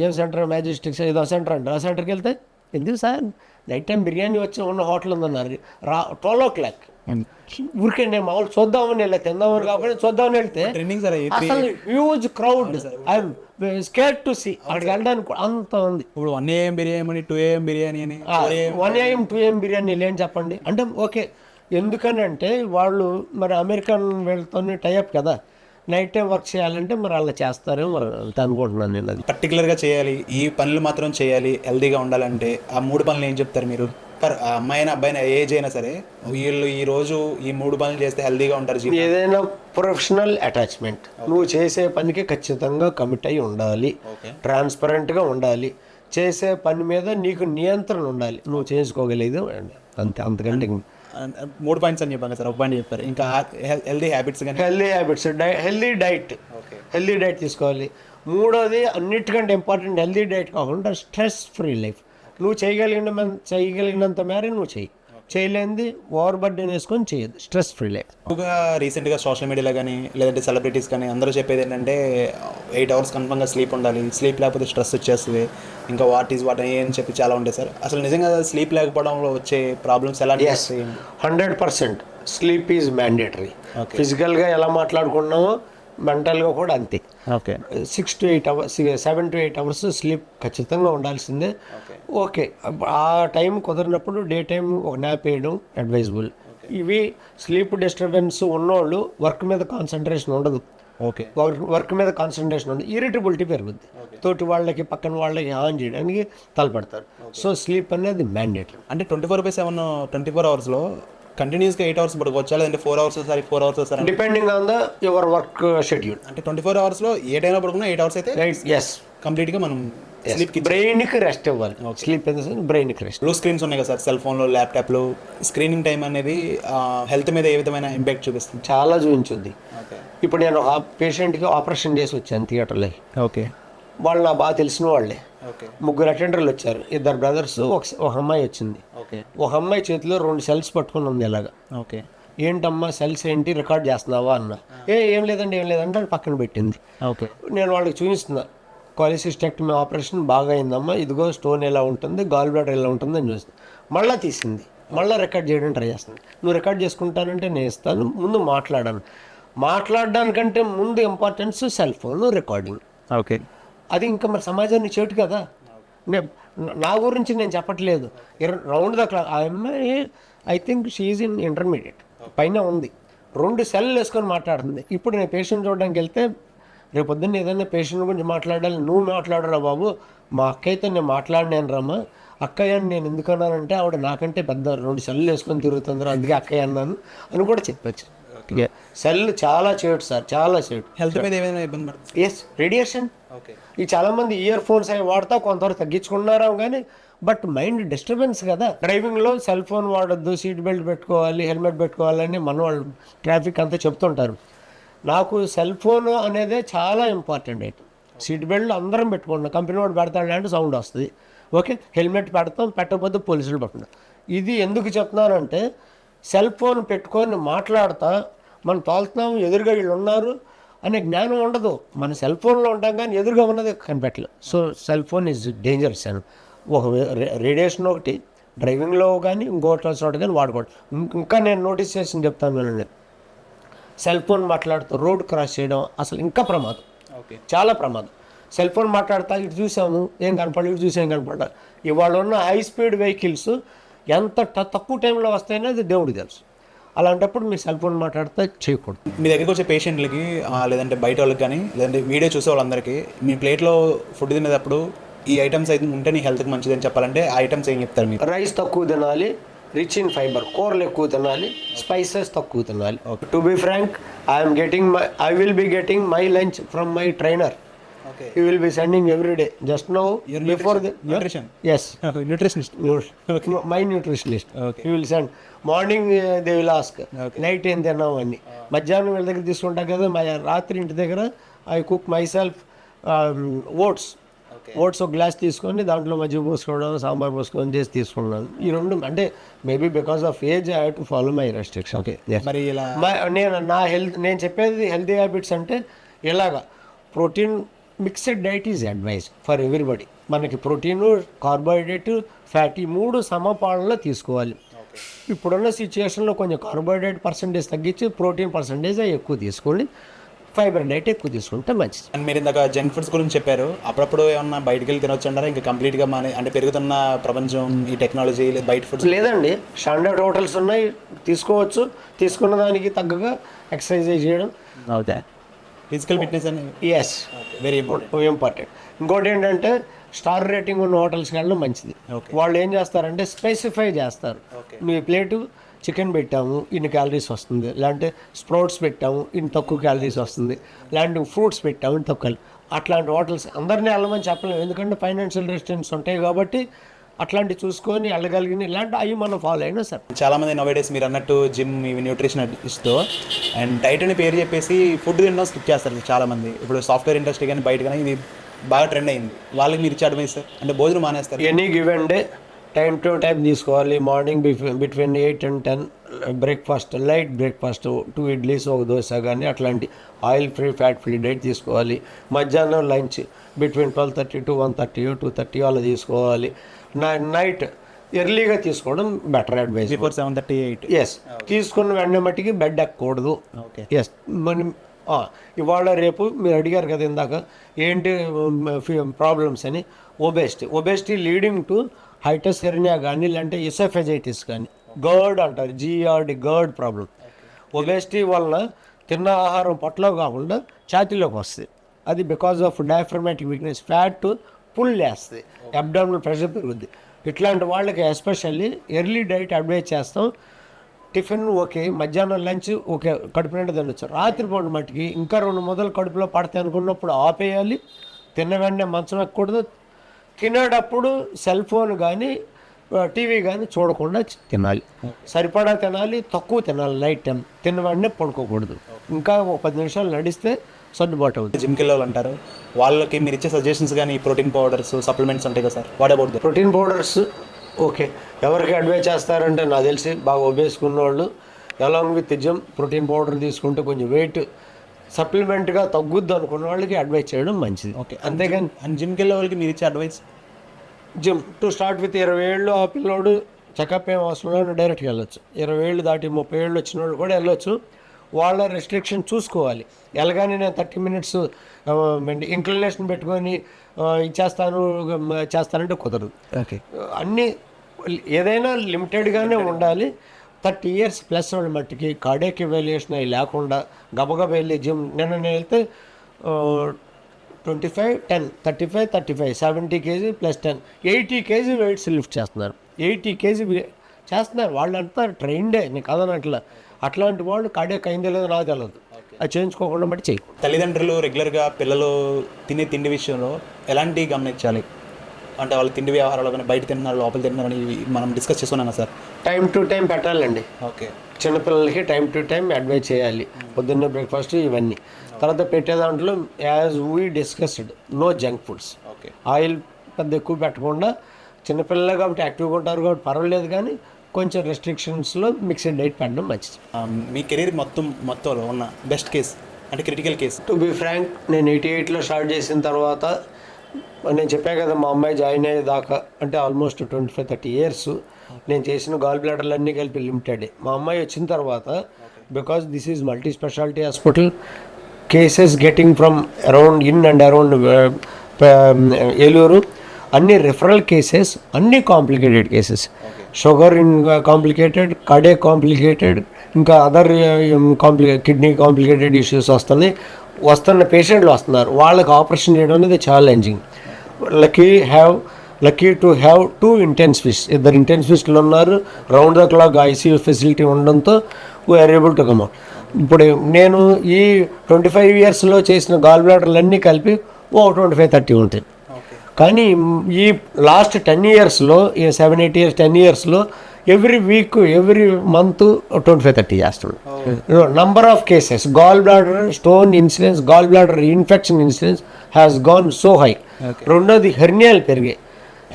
ఏం సెంటర్, మ్యాజెస్టిక్స్ ఏదో సెంటర్ అంటే, ఆ సెంటర్కి వెళ్తే ఎందుకు సార్ నైట్ టైం బిర్యానీ వచ్చి ఉన్న హోటల్ ఉందన్నారు. 12 ఊరికే నేను మామూలు చూద్దామని వెళ్ళా, తిందామని కాకుండా చూద్దామని వెళ్తే అసలు huge crowd. I'm scared to see. అక్కడికి వెళ్ళడానికి అంత ఉంది. ఇప్పుడు 1 AM బిర్యానీ, 2 AM బిర్యానీ అని, 1 AM 2 AM బిర్యానీ లేని చెప్పండి అంటే ఓకే. ఎందుకనంటే వాళ్ళు మరి అమెరికన్ వీళ్ళతో టైఅప్ కదా, నైట్ టైం వర్క్ చేయాలంటే మరి అలా చేస్తారేమో మరి అనుకుంటున్నాను నేను. అది పర్టికులర్గా చేయాలి, ఈ పనులు మాత్రం చేయాలి హెల్తీగా ఉండాలంటే ఆ 3 పనులు ఏం చెప్తారు మీరు? అమ్మాయినా అబ్బాయినా ఏజ్ అయినా సరే వీళ్ళు ఈ రోజు ఈ 3 పనులు చేస్తే హెల్తీగా ఉంటారు. ఏదైనా ప్రొఫెషనల్ అటాచ్మెంట్, నువ్వు చేసే పనికి ఖచ్చితంగా కమిట్ అయి ఉండాలి, ట్రాన్స్పరెంట్గా ఉండాలి, చేసే పని మీద నీకు నియంత్రణ ఉండాలి, నువ్వు చేసుకోగలేదు అంతే. అంతకంటే 3 పాయింట్స్ అని చెప్పాను సార్, ఒక పాయింట్ చెప్పారు. ఇంకా హెల్దీ హ్యాబిట్స్ కానీ హెల్దీ డైట్ తీసుకోవాలి. 3వది అన్నిటికంటే ఇంపార్టెంట్, హెల్దీ డైట్ కాకుండా స్ట్రెస్ ఫ్రీ లైఫ్. నువ్వు చేయగలిగినంత మేర నువ్వు చేయలేనిది ఓవర్ బర్డెన్ వేసుకొని చేయదు. Stress free life. ఎక్కువగా రీసెంట్గా సోషల్ మీడియాలో కానీ లేదంటే సెలబ్రిటీస్ కానీ అందరూ చెప్పేది ఏంటంటే 8 hours కన్ఫర్మ్గా స్లీప్ ఉండాలి, స్లీప్ లేకపోతే స్ట్రెస్ వచ్చేస్తుంది, ఇంకా వాట్ అని చెప్పి చాలా ఉంటాయి సార్. అసలు నిజంగా స్లీప్ లేకపోవడంలో వచ్చే ప్రాబ్లమ్స్ ఎలా? 100% స్లీప్ ఈజ్ మ్యాండేటరీ. ఫిజికల్గా ఎలా మాట్లాడుకున్నామో మెంటల్గా కూడా అంతే. Okay, 6 to 8 hours, 7 to 8 hours sleep ఖచ్చితంగా ఉండాల్సిందే. ఓకే, ఆ టైం కుదిరినప్పుడు డే టైం ఒక నాప్ వేయడం అడ్వైజబుల్. ఇవి స్లీప్ డిస్టర్బెన్స్ ఉన్నోళ్ళు వర్క్ మీద కాన్సన్ట్రేషన్ ఉండదు. ఓకే, వర్క్ మీద కాన్సన్ట్రేషన్ ఉండదు, ఇరిటబిలిటీ పెరుగుద్ది, తోటి వాళ్ళకి పక్కన వాళ్ళకి ఆన్ చేయడానికి తలపడతారు. సో స్లీప్ అనేది మ్యాండేటరీ. అంటే 24/7 24 hours కంటిన్యూస్గా 8 hours పడుకోవచ్చా లేదంటే 4 hours 4 hours depending on the your work schedule. అంటే 24 hours ఏ టైంలో పడుకున్నా 8 hours అయితే కంప్లీట్గా మనం స్లీప్కి, బ్రెయిన్కి రెస్ట్ ఇవ్వాలి. స్లీప్ బ్రెయిన్కి రెస్ట్. బ్లూ స్క్రీన్స్ ఉన్నాయి కదా సార్, సెల్ ఫోన్లో, ల్యాప్టాప్లో, స్క్రీనింగ్ టైం అనేది హెల్త్ మీద ఏ విధమైన ఇంపాక్ట్ చూపిస్తుంది? చాలా చూపించుద్ది. ఇప్పుడు నేను ఆ పేషెంట్కి ఆపరేషన్ చేసి వచ్చాను థియేటర్లో. ఓకే, వాళ్ళు నా బాగా తెలిసిన వాళ్ళే. 3 అటెండర్లు వచ్చారు, 2 brothers, ఒక అమ్మాయి వచ్చింది. ఒక అమ్మాయి చేతిలో 2 cells పట్టుకుని ఉంది ఇలాగా. ఓకే, ఏంటమ్మా సెల్స్ ఏంటి, రికార్డ్ చేస్తున్నావా అన్న. ఏం లేదంటే పక్కన పెట్టింది. ఓకే, నేను వాళ్ళకి చూపిస్తున్నా, కాలిసిస్టెక్టమీ ఆపరేషన్ బాగా అయిందమ్మా, ఇదిగో స్టోన్ ఎలా ఉంటుంది, గాల్ బ్లాడర్ ఎలా ఉంటుంది అని చూస్తుంది. మళ్ళీ తీసింది, మళ్ళీ రికార్డ్ చేయడానికి ట్రై చేస్తుంది. నువ్వు రికార్డ్ చేసుకుంటానంటే నేను ఇస్తాను, ముందు మాట్లాడడానికంటే ముందు importance cell phone recording. Okay, అది ఇంకా మరి సమాజాన్ని చేటు కదా. నా గురించి నేను చెప్పట్లేదు, రౌండ్ ద క్లాక్. ఆ అమ్మాయి I think she's in intermediate పైన ఉంది, 2 cells వేసుకొని మాట్లాడుతుంది. ఇప్పుడు నేను పేషెంట్ చూడడానికి వెళ్తే రేపొద్దున్న ఏదైనా పేషెంట్ గురించి మాట్లాడాలి, నువ్వు మాట్లాడరా బాబు, మా అక్క అయితే నేను మాట్లాడినాను రమ్మా, అక్కయ్య అని నేను ఎందుకు అన్నానంటే ఆవిడ నాకంటే పెద్ద 2 సెల్లు వేసుకొని తిరుగుతుందిరా, అందుకే అక్కయ్య అన్నాను అని కూడా చెప్పచ్చు. సెల్ చాలా చేయడు సార్, చాలా చేయడు. హెల్త్ మీద ఏమైనా ఇబ్బంది పడుతుంది? Yes, radiation. ఓకే. ఈ చాలామంది ఇయర్ ఫోన్స్ అవి వాడతా, కొంతవరకు తగ్గించుకున్నారా కానీ బట్ మైండ్ డిస్టర్బెన్స్ కదా. డ్రైవింగ్లో సెల్ ఫోన్ వాడొద్దు, సీట్ బెల్ట్ పెట్టుకోవాలి, హెల్మెట్ పెట్టుకోవాలని మన వాళ్ళు ట్రాఫిక్ అంతా చెప్తుంటారు. నాకు సెల్ ఫోన్ అనేదే చాలా ఇంపార్టెంట్ ఐటమ్. సీట్ బెల్ట్ అందరం పెట్టుకుంటాం, కంపెనీ వాడు పెడతాడంటే సౌండ్ వస్తుంది, ఓకే. హెల్మెట్ పెడతాం, పెట్టకపోతే పోలీసులు పట్టుకుంటాం. ఇది ఎందుకు చెప్తున్నానంటే సెల్ ఫోన్ పెట్టుకొని మాట్లాడతా మనం తోలుతున్నాం, ఎదురుగా వీళ్ళు ఉన్నారు అనే జ్ఞానం ఉండదు. మన సెల్ ఫోన్లో ఉంటాం కానీ ఎదురుగా ఉన్నది కనిపెట్టలేదు. So cell phone is dangerous అని ఒక రేడియేషన్ ఒకటి, డ్రైవింగ్లో కానీ ఇంకోటి చోట కానీ వాడుకోవడం. ఇంకా నేను నోటీస్ చేసి చెప్తాను వినండి, సెల్ ఫోన్ మాట్లాడుతూ రోడ్ క్రాస్ చేయడం అసలు ఇంకా ప్రమాదం, ఓకే, చాలా ప్రమాదం. సెల్ ఫోన్ మాట్లాడతా ఇటు చూసాము ఏం కనపడదు, ఇటు చూసి ఏం కనపడ. ఇవాళ ఉన్న హై స్పీడ్ వెహికల్స్ ఎంత తక్కువ టైంలో వస్తాయని అది దేవుడికి తెలుసు. అలాంటప్పుడు మీ సెల్ ఫోన్ మాట్లాడితే చేయకూడదు. మీ దగ్గరికి వచ్చే పేషెంట్లకి లేదంటే బయట వాళ్ళకి కానీ లేదంటే వీడియో చూసే వాళ్ళందరికీ మీ ప్లేట్లో ఫుడ్ తినేటప్పుడు ఈ ఐటమ్స్ అయితే ఉంటే నీ హెల్త్కి మంచిది అని చెప్పాలంటే ఆ ఐటమ్స్ ఏం చెప్తారు మీరు? రైస్ తక్కువ తినాలి, రిచ్ ఇన్ ఫైబర్, కూరలు ఎక్కువ తినాలి, స్పైసెస్ తక్కువ తినాలి. To be frank, I will be getting my lunch from my trainer. Okay. He will be sending every day. Just now, before the nutrition. Yes. Nutritionist. Okay. My nutritionist. Okay. He will send. Morning they will ask. Okay. Night ఏం తిన్నావు అని. మధ్యాహ్నం వీళ్ళ దగ్గర తీసుకుంటా కదా, రాత్రి ఇంటి దగ్గర I cook myself oats. Oats ఒక గ్లాస్ తీసుకొని దాంట్లో మజ్జిగ పోసుకోవడం, సాంబార్ పోసుకొని చేసి తీసుకున్నాను. ఈ రెండు అంటే maybe because of age I have to follow my restriction. Okay. మరి ఇలా నేను చెప్పేది హెల్తీ హ్యాబిట్స్ అంటే ఇలాగా protein mixed diet is advise for everybody. మనకి ప్రోటీను, కార్బోహైడ్రేట్, ఫ్యాటీ 3 సమపాలనలో తీసుకోవాలి. ఇప్పుడున్న సిచ్యువేషన్లో కొంచెం కార్బోహైడ్రేట్ పర్సంటేజ్ తగ్గించి ప్రోటీన్ పర్సంటేజ్ ఎక్కువ తీసుకోండి, ఫైబర్ డైట్ ఎక్కువ తీసుకుంటే మంచిది. అండ్ మీరు ఇందాక జంక్ ఫుడ్స్ గురించి చెప్పారు, అప్పుడప్పుడు ఏమన్నా బయటకు వెళ్ళి తినొచ్చు అంటారా? ఇంకా కంప్లీట్గా అంటే పెరుగుతున్న ప్రపంచం, ఈ టెక్నాలజీ, బయట ఫుడ్స్ లేదండి. స్టాండర్డ్ హోటల్స్ ఉన్నాయి, తీసుకోవచ్చు. తీసుకున్న దానికి తగ్గగా ఎక్సర్సైజ్ చేయడం అవుతా. ఫిజికల్ ఫిట్నెస్ అని ఎస్, వెరీ ఇంపార్టెంట్. ఇంకోటి ఏంటంటే స్టార్ రేటింగ్ ఉన్న హోటల్స్కి వెళ్ళడం మంచిది. వాళ్ళు ఏం చేస్తారంటే స్పెసిఫై చేస్తారు, మీ ప్లేటు చికెన్ పెట్టాము ఇన్ని క్యాలరీస్ వస్తుంది, లేదంటే స్ప్రౌట్స్ పెట్టాము ఇన్ని తక్కువ క్యాలరీస్ వస్తుంది, లేదంటే ఫ్రూట్స్ పెట్టాము ఇన్ని తక్కువ. అట్లాంటి హోటల్స్ అందరినీ వెళ్ళమని చెప్పలేము, ఎందుకంటే ఫైనాన్షియల్ రెస్ట్రిక్షన్స్ ఉంటాయి కాబట్టి అట్లాంటివి చూసుకొని వెళ్ళగలిగిన ఇలాంటి అవి మనం ఫాలో అయినా సార్. చాలామంది నోవేడేస్ మీరు అన్నట్టు జిమ్, ఇవి న్యూట్రిషన్ ఇస్తూ అండ్ డైట్ అని పేరు చెప్పేసి ఫుడ్ తినడం స్కిప్ చేస్తారు చాలామంది. ఇప్పుడు సాఫ్ట్వేర్ ఇండస్ట్రీ కానీ బయట కానీ ఇది బాగా ట్రెండ్ అయింది. వాళ్ళకి మీరు ఇచ్చే అడ్వైస్ అంటే భోజనం మానేస్తారు. Any given day time to time తీసుకోవాలి. Morning between 8 and 10 breakfast, light breakfast, 2 idlis, 1 dosa కానీ అట్లాంటి oil free, fat free diet తీసుకోవాలి. మధ్యాహ్నం లంచ్ బిట్వీన్ 12:30 to 1:30, 2:30 అలా తీసుకోవాలి. నైట్ ఎర్లీగా తీసుకోవడం బెటర్ అడ్వైస్. బిఫోర్ 7:30, 8. ఎస్, తీసుకున్న వెంటనే మట్టికి బెడ్ ఎక్కకూడదు. ఓకే. ఎస్, మనం ఇవాళ రేపు మీరు అడిగారు కదా ఇందాక ఏంటి ప్రాబ్లమ్స్ అని. Obesity leading to hiatus hernia కానీ లేదంటే ఇసోఫెజైటిస్ కానీ, గర్డ్ అంటారు, GERD, గర్డ్ ప్రాబ్లం. ఒబేసిటీ వలన తిన్న ఆహారం పొట్టలో కాకుండా ఛాతీలోకి వస్తుంది. అది because of diaphragmatic weakness, fat pull చేస్తుంది, అబ్డామినల్ ప్రెషర్ పెరుగుద్ది. ఇట్లాంటి వాళ్ళకి ఎస్పెషల్లీ ఎర్లీ డైట్ అడ్వైజ్ చేస్తాం. టిఫిన్ ఓకే, మధ్యాహ్నం లంచ్ ఓకే, కడుపు నిండా తినొచ్చు. రాత్రిపూట మట్టుకి ఇంకా 2 మొదలు కడుపులో పడతాయి అనుకున్నప్పుడు ఆపేయాలి. తిన్న వెంటనే మంచం ఎక్కకూడదు. తినేటప్పుడు సెల్ ఫోన్ కానీ టీవీ కానీ చూడకుండా తినాలి. సరిపడా తినాలి, తక్కువ తినాలి. నైట్ టైం తిన్న వెంటనే పడుకోకూడదు. ఇంకా 10 నిమిషాలు నడిస్తే సర్దుబాటు అవుతుంది. జిమ్కి వెళ్ళే వాళ్ళు అంటారు, వాళ్ళకి మీరు ఇచ్చే సజెషన్స్ కానీ ప్రోటీన్ పౌడర్స్, సప్లిమెంట్స్ ఉంటాయి కదా sir, what about that? Protein powders okay, ఎవరికి అడ్వైజ్ చేస్తారంటే నాకు తెలిసి బాగా ఒబేసుకున్న వాళ్ళు along with gym protein powder తీసుకుంటే కొంచెం వెయిట్ సప్లిమెంట్గా తగ్గుద్ది అనుకున్న వాళ్ళకి అడ్వైజ్ చేయడం మంచిది. ఓకే, అంతేగాని అండ్ జిమ్కి వెళ్ళే వాళ్ళకి మీరు ఇచ్చే advice? Gym to start with 20 ఏళ్ళు ఆ పిల్లోడు చెకప్ ఏం అవసరం లేదు, డైరెక్ట్గా వెళ్ళొచ్చు. 20 ఏళ్ళు దాటి 30 ఏళ్ళు వచ్చిన వాళ్ళు కూడా వెళ్ళొచ్చు. వాళ్ళ రెస్ట్రిక్షన్ చూసుకోవాలి. ఎలాగానే నేను 30 minutes ఇంక్లినేషన్ పెట్టుకొని చేస్తానంటే కుదరదు. ఓకే, అన్నీ ఏదైనా లిమిటెడ్గానే ఉండాలి. 30 years ప్లస్ వాళ్ళ మట్టికి కార్డియాక్ ఎవాల్యుయేషన్ అవి లేకుండా గబగబా వెళ్ళి జిమ్. నేను వెళ్తే 25 10 35 35 70 KG plus 10 80 KG weights lift చేస్తున్నారు. 80 కేజీ చేస్తున్నారు. వాళ్ళంతా ట్రైన్డే, నేను కదనట్లా. అట్లాంటి వాళ్ళు కార్డియాక్ అయిందో లేదో నాకు తెలియదు, అది చేయించుకోకుండా బట్టి చెయ్యి. తల్లిదండ్రులు రెగ్యులర్గా పిల్లలు తినే తిండి విషయంలో ఎలాంటివి గమనించాలి? అంటే వాళ్ళు తిండి వ్యవహారాలు కానీ బయట తింటున్నారు, లోపల తింటున్నారని మనం డిస్కస్ చేసుకున్నాం కదా సార్. టైం టు టైం పెట్టాలండి. ఓకే. చిన్నపిల్లలకి టైం టు టైం అడ్వైజ్ చేయాలి. పొద్దున్నే బ్రేక్ఫాస్ట్ ఇవన్నీ. తర్వాత పెట్టే దాంట్లో as we discussed no junk foods. Okay. Oil పెద్ద ఎక్కువ పెట్టకుండా, చిన్నపిల్లలు కాబట్టి యాక్టివ్గా ఉంటారు కాబట్టి పర్వాలేదు, కానీ కొంచెం రెస్ట్రిక్షన్స్లో మిక్స్డ్ డైట్ పెట్టడం మంచిది. మీ కెరీర్ మొత్తంలో ఉన్న బెస్ట్ కేస్ అంటే critical case? To be frank, నేను 88లో స్టార్ట్ చేసిన తర్వాత నేను చెప్పా కదా, మా అమ్మాయి జాయిన్ అయ్యేదాకా అంటే ఆల్మోస్ట్ 25-30 ఇయర్స్ నేను చేసిన గాల్ బ్లాడర్లు అన్నీ కలిపి లిమిటెడ్. మా అమ్మాయి వచ్చిన తర్వాత, because this is multi speciality hospital, cases getting from around in and around Eluru, అన్ని రిఫరల్ కేసెస్, అన్ని complicated cases. Sugar in complicated, cardiac complicated, ఇంకా అదర్ కిడ్నీ కాంప్లికేటెడ్ ఇష్యూస్ వస్తున్న పేషెంట్లు వస్తున్నారు. వాళ్ళకి ఆపరేషన్ చేయడం అనేది challenging. Lucky to have 2 intensivists, 2 ఇంటెన్సివిస్టులు ఉన్నారు. Round the clock ICU facility ఉండడంతో we are able to come out. ఇప్పుడు నేను ఈ 25 ఇయర్స్లో చేసిన గాల్ బ్లాడర్లు అన్నీ కలిపి 25-30 ఉంటాయి. కానీ ఈ లాస్ట్ 10 ఇయర్స్లో, 7-8 ఇయర్స్ 10 ఇయర్స్లో ఎవ్రీ వీక్ ఎవ్రీ మంత్ 25-30 చేస్తున్నాడు. Number of cases, gall bladder stone incidence, gall bladder infection incidence has gone so high. రెండోది హెర్నియాలు పెరిగాయి,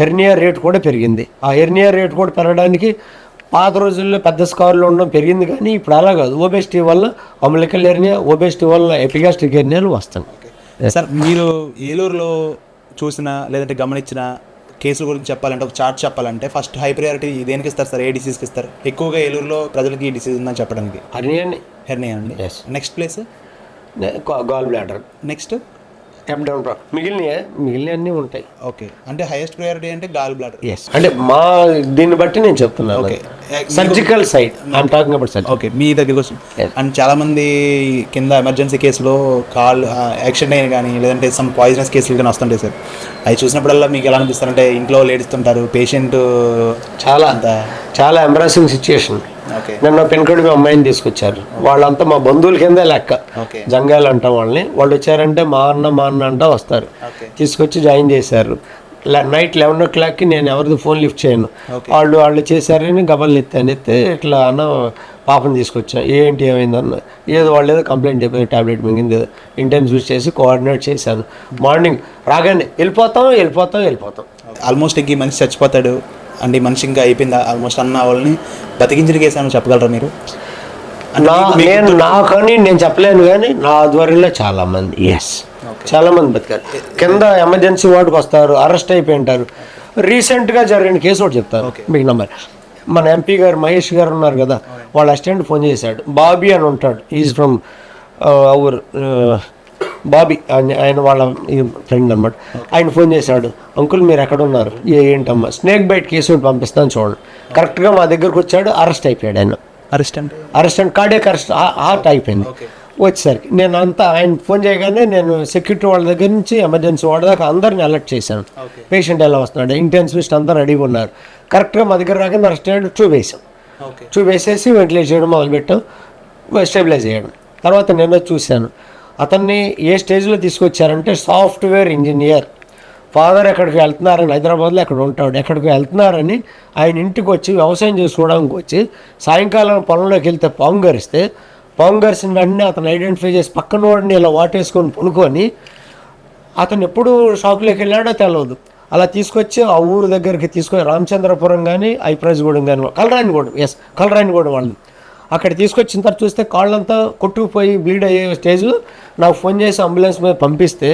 హెర్నియా రేట్ కూడా పెరిగింది. ఆ హెర్నియా రేట్ కూడా పెరగడానికి పాత రోజుల్లో పెద్ద స్కార్లు ఉండడం పెరిగింది, కానీ ఇప్పుడు అలా కాదు. ఒబెసిటీ వల్ల అమ్లికల్ హెర్నియా, ఒబెసిటీ వల్ల ఎపిగాస్ట్రిక్ హెర్నియాలు వస్తాయి. సార్, మీరు ఏలూరులో చూసిన లేదంటే గమనించిన కేసుల గురించి చెప్పాలంటే, ఒక చార్ట్ చెప్పాలంటే ఫస్ట్ హై ప్రయారిటీ దేనికి ఇస్తారు సార్? ఏ డిసీజ్కి ఇస్తారు ఎక్కువగా ఏలూరులో ప్రజలకి ఈ డిసీజ్ ఉందని చెప్పడానికి? హెర్నియా అండి. Next place gall bladder, next abdominal problem, మిగిలిన అన్నీ ఉంటాయి. ఓకే. అంటే హైయెస్ట్ ప్రయారిటీ అంటే గాల్ బ్లాడర్. అంటే మా దీన్ని బట్టి నేను చెప్తున్నాను. Okay. Surgical side I'm talking about surgery. Okay, మీ దగ్గరికి వస్తుంది. అండ్ చాలామంది కింద ఎమర్జెన్సీ కేసులో కాల్ యాక్సిడెంట్ అయిన కానీ లేదంటే సమ్ పాయిజనస్ కేసులు కానీ వస్తుంటాయి సార్. అవి చూసినప్పుడల్లా మీకు ఎలా అనిపిస్తారంటే, ఇంట్లో లేడుస్తుంటారు పేషెంట్, చాలా ఎంబ్రాసింగ్ సిచ్యుయేషన్. నన్ను పెన్కోడి మీ అమ్మాయిని తీసుకొచ్చారు. వాళ్ళంతా మా బంధువుల కింద లెక్క, జంగాలు అంటాం వాళ్ళని. వాళ్ళు వచ్చారంటే మా అన్న అంటా వస్తారు. తీసుకొచ్చి జాయిన్ చేశారు. నైట్ 11 o'clockకి నేను ఎవరిది ఫోన్ లిఫ్ట్ చేయను. వాళ్ళు చేశారని గబల్ని ఎత్తే ఇట్లా అన్న పాపని తీసుకొచ్చా. ఏంటి ఏమైందన్న, వాళ్ళు ఏదో కంప్లైంట్ చెప్పారు, ట్యాబ్లెట్ మింగింది, ఇంటెన్సివ్ చేసి కోఆర్డినేట్ చేశాను. మార్నింగ్ రాగానే వెళ్ళిపోతాం. ఆల్మోస్ట్ ఇంక ఈ మనిషి చచ్చిపోతాడు అంటే ఈ మనిషి ఇంకా అయిపోయింది ఆల్మోస్ట్ అన్న వాళ్ళని బతికించిన కేసు అని చెప్పగలరా మీరు? నాకని నేను చెప్పలేను, కానీ నా ఆధ్వర్యంలో చాలామంది బతికారు. కింద ఎమర్జెన్సీ వార్డుకి వస్తారు, అరెస్ట్ అయిపోయి ఉంటారు. రీసెంట్గా జరిగిన కేసు ఒకటి చెప్తారు మీకు. నంబర్ మన ఎంపీ గారు మహేష్ గారు ఉన్నారు కదా, వాళ్ళ అసిస్టెంట్ ఫోన్ చేశాడు. బాబీ అని ఉంటాడు, ఈజ్ ఫ్రమ్ అవర్ బాబీ, ఆయన వాళ్ళ ఫ్రెండ్ అనమాట. ఆయన ఫోన్ చేశాడు, అంకుల్ మీరు ఎక్కడ ఉన్నారు? ఏంటమ్మా, స్నేక్ బైట్ కేసు పంపిస్తాను చూడండి. కరెక్ట్గా మా దగ్గరకు వచ్చాడు, అరెస్ట్ అయిపోయాడు ఆయన. అరెస్ట్ కార్డియాక్ అరెస్ట్, హార్ట్ అయిపోయింది. వచ్చేసరికి నేను అంతా ఆయన ఫోన్ చేయగానే నేను సెక్యూరిటీ వాళ్ళ దగ్గర నుంచి ఎమర్జెన్సీ వాళ్ళ దాకా అందరిని అలర్ట్ చేశాను. పేషెంట్ ఎలా వస్తున్నాడు, ఇంటెన్సివిస్ట్ అంతా రెడీగా ఉన్నారు. కరెక్ట్గా మా దగ్గర రాగానే అరెస్ట్ అయ్యాడు. చూవేసేసి వెంటిలేట్ చేయడం మొదలుపెట్టాం, స్టెబిలైజ్ చేయడం. తర్వాత నేను చూశాను అతన్ని ఏ స్టేజ్లో తీసుకొచ్చారంటే, సాఫ్ట్వేర్ ఇంజనీర్, ఫాదర్ ఎక్కడికి వెళ్తున్నారని, హైదరాబాద్లో ఎక్కడ ఉంటాడు, ఎక్కడికి వెళ్తున్నారని ఆయన ఇంటికి వచ్చి వ్యవసాయం చేసుకోవడానికి వచ్చి సాయంకాలం పొలంలోకి వెళ్తే పాము గరిసిన వెంటనే అతను ఐడెంటిఫై చేసి పక్కన వాడిని ఇలా వాటేసుకొని పనుకొని, అతను ఎప్పుడు షాప్లోకి వెళ్ళాడో తెలియదు. అలా తీసుకొచ్చి ఆ ఊరు దగ్గరికి తీసుకొని రామచంద్రపురం కానీ ఐప్రాజ్గూడెం కానీ కలరానిగూడెం వాళ్ళని అక్కడ తీసుకొచ్చిన తర్వాత చూస్తే కాళ్ళంతా కొట్టుకుపోయి బ్లీడ్ అయ్యే స్టేజ్లో నాకు ఫోన్ చేసి అంబులెన్స్ మీద పంపిస్తే,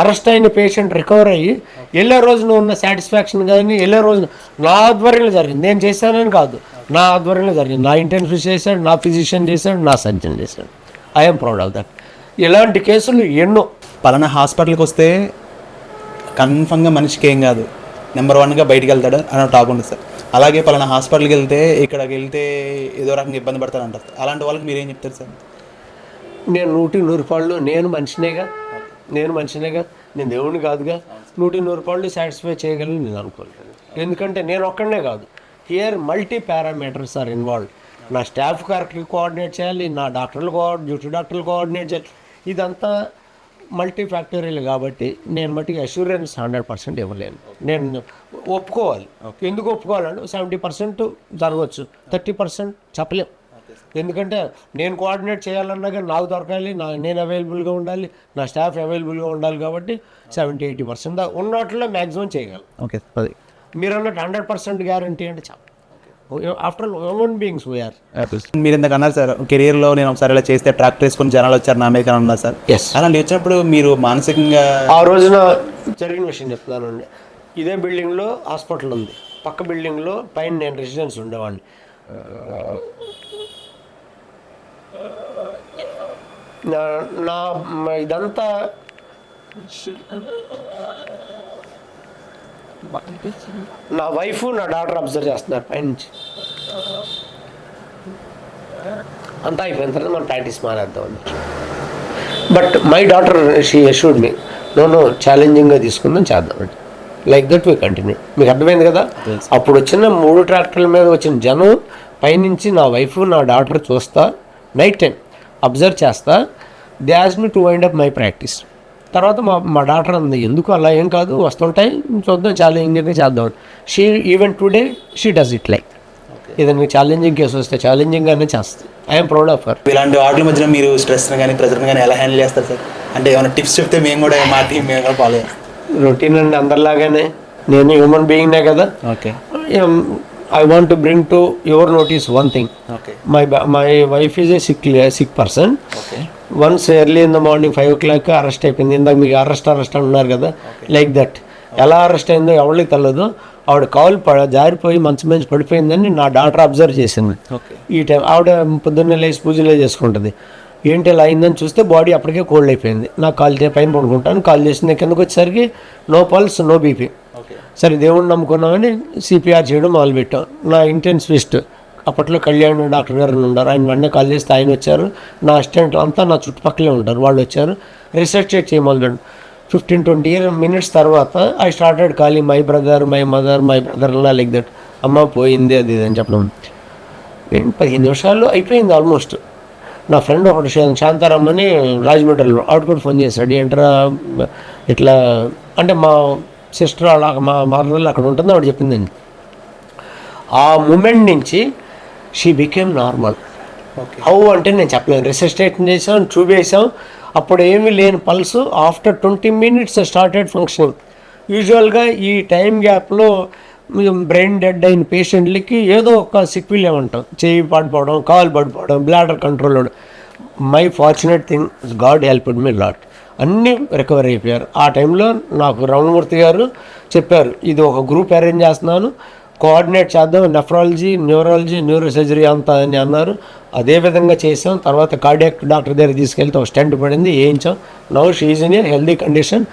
అరెస్ట్ అయిన పేషెంట్ రికవర్ అయ్యి వెళ్ళే రోజున ఉన్న సాటిస్ఫాక్షన్ కానీ, వెళ్ళే రోజున నా ఆధ్వర్యంలో జరిగింది. నేను చేశానని కాదు, నా ఆధ్వర్యంలో జరిగింది. నా ఇంటెన్సివ్ చేశాడు, నా ఫిజిషియన్ చేశాడు, నా సర్జన్ చేశాడు. I'm proud of that. ఇలాంటి కేసులు ఎన్నో. పలానా హాస్పిటల్కి వస్తే కన్ఫర్మ్గా మనిషికి ఏం కాదు, నెంబర్ 1గా బయటికి వెళ్తాడు అని టాక్ ఉంటుంది సార్. అలాగే పలానా హాస్పిటల్కి వెళ్తే ఇక్కడికి వెళ్తే ఏదో రకంగా ఇబ్బంది పడతారు అంటారు. అలాంటి వాళ్ళకి మీరేం చెప్తారు సార్? నేను 100 రూపాయలు నేను మనిషినేగా, నేను మనిషినేగా, నేను దేవుడిని కాదుగా. 100% సాటిస్ఫై చేయగలను నేను అనుకోలేదు. ఎందుకంటే నేను ఒక్కడనే కాదు, here multi parameters are involve. నా స్టాఫ్ కరెక్ట్గా కోఆర్డినేట్ చేయాలి, నా డ్యూటీ డాక్టర్లు కోఆర్డినేట్ చేయాలి. ఇదంతా మల్టీ ఫ్యాక్టరీలు కాబట్టి నేను మట్టికి అష్యూరెన్స్ 100% ఇవ్వలేను. నేను ఒప్పుకోవాలి. ఎందుకు ఒప్పుకోవాలంటే 70% జరగవచ్చు, 30% చెప్పలేం. ఎందుకంటే నేను కోఆర్డినేట్ చేయాలన్నా కానీ నాకు దొరకాలి, నేను అవైలబుల్గా ఉండాలి, నా స్టాఫ్ అవైలబుల్గా ఉండాలి. కాబట్టి 70-80% ఉన్నట్లో మ్యాక్సిమం చేయగలం. ఓకే. మీరు అన్నట్టు 100% గ్యారంటీ అంటే చాలా. After all human beings we are. మీరు ఇందాక అన్నారు సార్, కెరీర్లో నేను ఒకసారి ఇలా చేస్తే ట్రాక్టర్ వేసుకొని జనాలు వచ్చారు నా మీద అన్నారు సార్. ఎస్. అలాంటి వచ్చినప్పుడు మీరు మానసికంగా ఆ రోజున జరిగిన విషయం చెప్తానండి. ఇదే బిల్డింగ్లో హాస్పిటల్ ఉంది, పక్క బిల్డింగ్లో పైన నేను రెసిడెన్స్ ఉండేవాడిని. నా ఇదంతా నా వైఫ్ నా డాక్టర్ అబ్జర్వ్ చేస్తున్నారు పైనుంచి. అంతా అయిపోయిన తర్వాత మనం ప్రాక్టీస్ మానేద్దాం. But my daughter she assured me, no ఛాలెంజింగ్గా తీసుకుందాం, చేద్దామండి. Like that we continue. మీకు అర్థమైంది కదా. అప్పుడు వచ్చిన 3 ట్రాక్టర్ల మీద వచ్చిన జనం పైనుంచి నా వైఫ్ నా డాక్టర్ చూస్తా, నైట్ టైం అబ్జర్వ్ చేస్తా. They asked me to wind up my practice. తర్వాత మా డాక్టర్ అంది, ఎందుకు అలా ఏం కాదు, వస్తుంటాయి, చూద్దాం, ఛాలెంజింగ్గా చేద్దాం. She even today she does it like. ఏదైనా మీకు ఛాలెంజింగ్ కేసు వస్తే ఛాలెంజింగ్గానే చేస్తుంది. I'm proud of her. ఇలాంటి వాటి మధ్యన మీరు స్ట్రెస్ని కానీ ప్రెజర్ని కానీ ఎలా హ్యాండిల్ చేస్తారు సార్? అంటే ఏమైనా టిప్స్ చెప్తే మేము కూడా మా టీం మేము కూడా ఫాలో చేస్తాం. రొటీన్ అండి, అందరిలాగానే. నేను హ్యూమన్ బీయింగ్నే కదా. Okay. I want to bring to your notice one thing. Okay. My wife is a sick person. Okay. Once early in the morning 5 o'clock arrest అయిపోయింది. ఇందాక మీకు అరెస్ట్ అన్నారు కదా, లైక్ దట్. ఎలా అరెస్ట్ అయిందో ఎవరికి తెలియదు. ఆవిడ కాలు జారిపోయి మంచం మీద పడిపోయిందని నా డాక్టర్ అబ్జర్వ్ చేసింది. ఈ టైం ఆవిడ పొద్దున్నే లేచి పూజలే చేసుకుంటుంది. ఏంటి ఇలా అయిందని చూస్తే బాడీ అప్పటికే కోల్డ్ అయిపోయింది. నాకు కాల్ పైన పడుకుంటాను, కాల్ చేసింది. కిందకు వచ్చేసరికి నో పల్స్, నో బీపీ. సరే దేవుడిని నమ్ముకున్నామని సిపిఆర్ చేయడం మొదలుపెట్టాం. నా ఇంటెన్సివిస్ట్ అప్పట్లో కళ్యాణ్ డాక్టర్ గారు ఉన్నారు, ఆయన వెంటనే కాల్ చేస్తే ఆయన వచ్చారు. నా అసిస్టెంట్ అంతా నా చుట్టుపక్కలే ఉంటారు, వాళ్ళు వచ్చారు. రీసెర్చ్ చేయ మొదలు 15-20 minutes తర్వాత I started calling my brother, my mother, my brother అలా లైక్ దట్. అమ్మ పోయింది అది ఇది అని చెప్పడం. 15 నిమిషాలు అయిపోయింది ఆల్మోస్ట్. నా ఫ్రెండ్ ఒకటి శాంతారామని రాజమండ్రిలో, ఆవిడ కూడా ఫోన్ చేశాడు. ఏంటరా ఇట్లా అంటే మా సిస్టర్ అలా మా మదర్లో అక్కడ ఉంటుంది, ఆవిడ చెప్పిందండి. ఆ మూమెంట్ నుంచి షీ బికేమ్ నార్మల్. హౌ అంటే నేను చెప్పలేను. రిసెస్టేషన్ చేసాం, చూపేసాం. అప్పుడు ఏమీ లేని pulse after 20 minutes started functioning. యూజువల్గా ఈ టైం గ్యాప్లో బ్రెయిన్ డెడ్ అయిన పేషెంట్లకి ఏదో ఒక సిక్విల్ ఏమంటాం, చేయి పడిపోవడం, కాలు పడిపోవడం, బ్లాడర్ కంట్రోల్ అవ్వడం. My fortunate thing God helped me lot. అన్నీ రికవర్ అయిపోయారు. ఆ టైంలో నాకు రమణమూర్తి గారు చెప్పారు, ఇది ఒక గ్రూప్ అరేంజ్ చేస్తున్నాను, కోఆర్డినేట్ చేద్దాం, నెఫ్రాలజీ, న్యూరాలజీ, న్యూరోసర్జరీ అంతా అని అన్నారు. అదేవిధంగా చేసాం. తర్వాత కార్డియాక్ డాక్టర్ దగ్గర తీసుకెళ్తే ఒక స్టెంట్ పడింది, వేయించాం. Now she is in a healthy condition.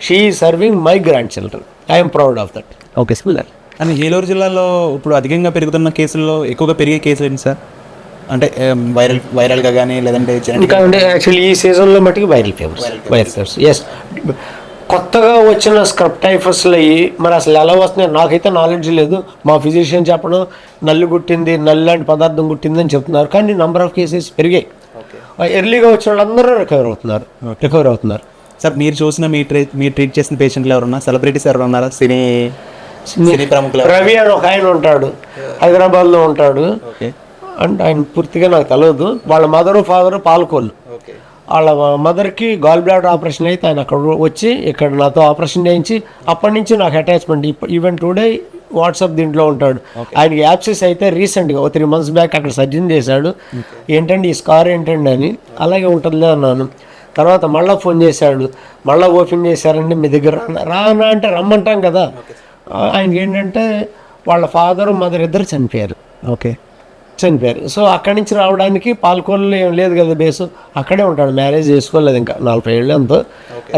She is serving my grand children. I'm proud of that. Okay sir. And Eluru జిల్లాలో ఇప్పుడు అధికంగా పెరుగుతున్న కేసుల్లో ఎక్కువగా పెరిగే కేసులు ఏంటి సార్? అంటే వైరల్గా కానీ లేదంటే ఇంకా అంటే యాక్చువల్లీ ఈ సీజన్లో మట్టుకు వైరల్ ఫీవర్స్. ఎస్, కొత్తగా వచ్చిన స్క్రబ్ టైఫస్లు అయ్యి మరి అసలు ఎలా వస్తున్నాయి నాకైతే నాలెడ్జ్ లేదు. మా ఫిజిషియన్ చెప్పడం నల్లు గుట్టింది, నల్లు లాంటి పదార్థం గుట్టిందని చెప్తున్నారు. కానీ నెంబర్ ఆఫ్ కేసెస్ పెరిగాయి. ఎర్లీగా వచ్చిన వాళ్ళందరూ రికవర్ అవుతున్నారు. సార్ మీరు చూసిన మీరు ట్రీట్ చేసిన పేషెంట్లు ఎవరున్నా, సెలబ్రిటీస్ ఎవరు ఉన్నారా? సినీ ప్రముఖులు. రవి అని ఒక ఆయన ఉంటాడు, హైదరాబాద్లో ఉంటాడు. అంటే ఆయన పూర్తిగా నాకు తెలియదు. వాళ్ళ మదరు ఫాదరు పాలకోళ్ళు. వాళ్ళ మదర్కి గాల్ బ్లాడర్ ఆపరేషన్ అయితే ఆయన అక్కడ వచ్చి ఇక్కడ నాతో ఆపరేషన్ చేయించి అప్పటి నుంచి నాకు అటాచ్మెంట్. ఈవెన్ టుడే వాట్సాప్ దీంట్లో ఉంటాడు. ఆయనకి యాప్సెస్ అయితే రీసెంట్గా 3 months బ్యాక్ అక్కడ సర్జన్ చేశాడు. ఏంటండి ఈ స్కార్ ఏంటండి అని. అలాగే ఉంటుందిలే అన్నాను. తర్వాత మళ్ళీ ఫోన్ చేశాడు, మళ్ళీ ఓపెన్ చేశారండి మీ దగ్గర రానా అంటే రమ్మంటాం కదా. ఆయనకి ఏంటంటే వాళ్ళ ఫాదరు మదర్ ఇద్దరు చనిపోయారు. సో అక్కడి నుంచి రావడానికి పాల్కొల్లు ఏం లేదు కదా బేసు, అక్కడే ఉంటాడు. మ్యారేజ్ చేసుకోలేదు ఇంకా 40 ఏళ్ళు ఎంతో.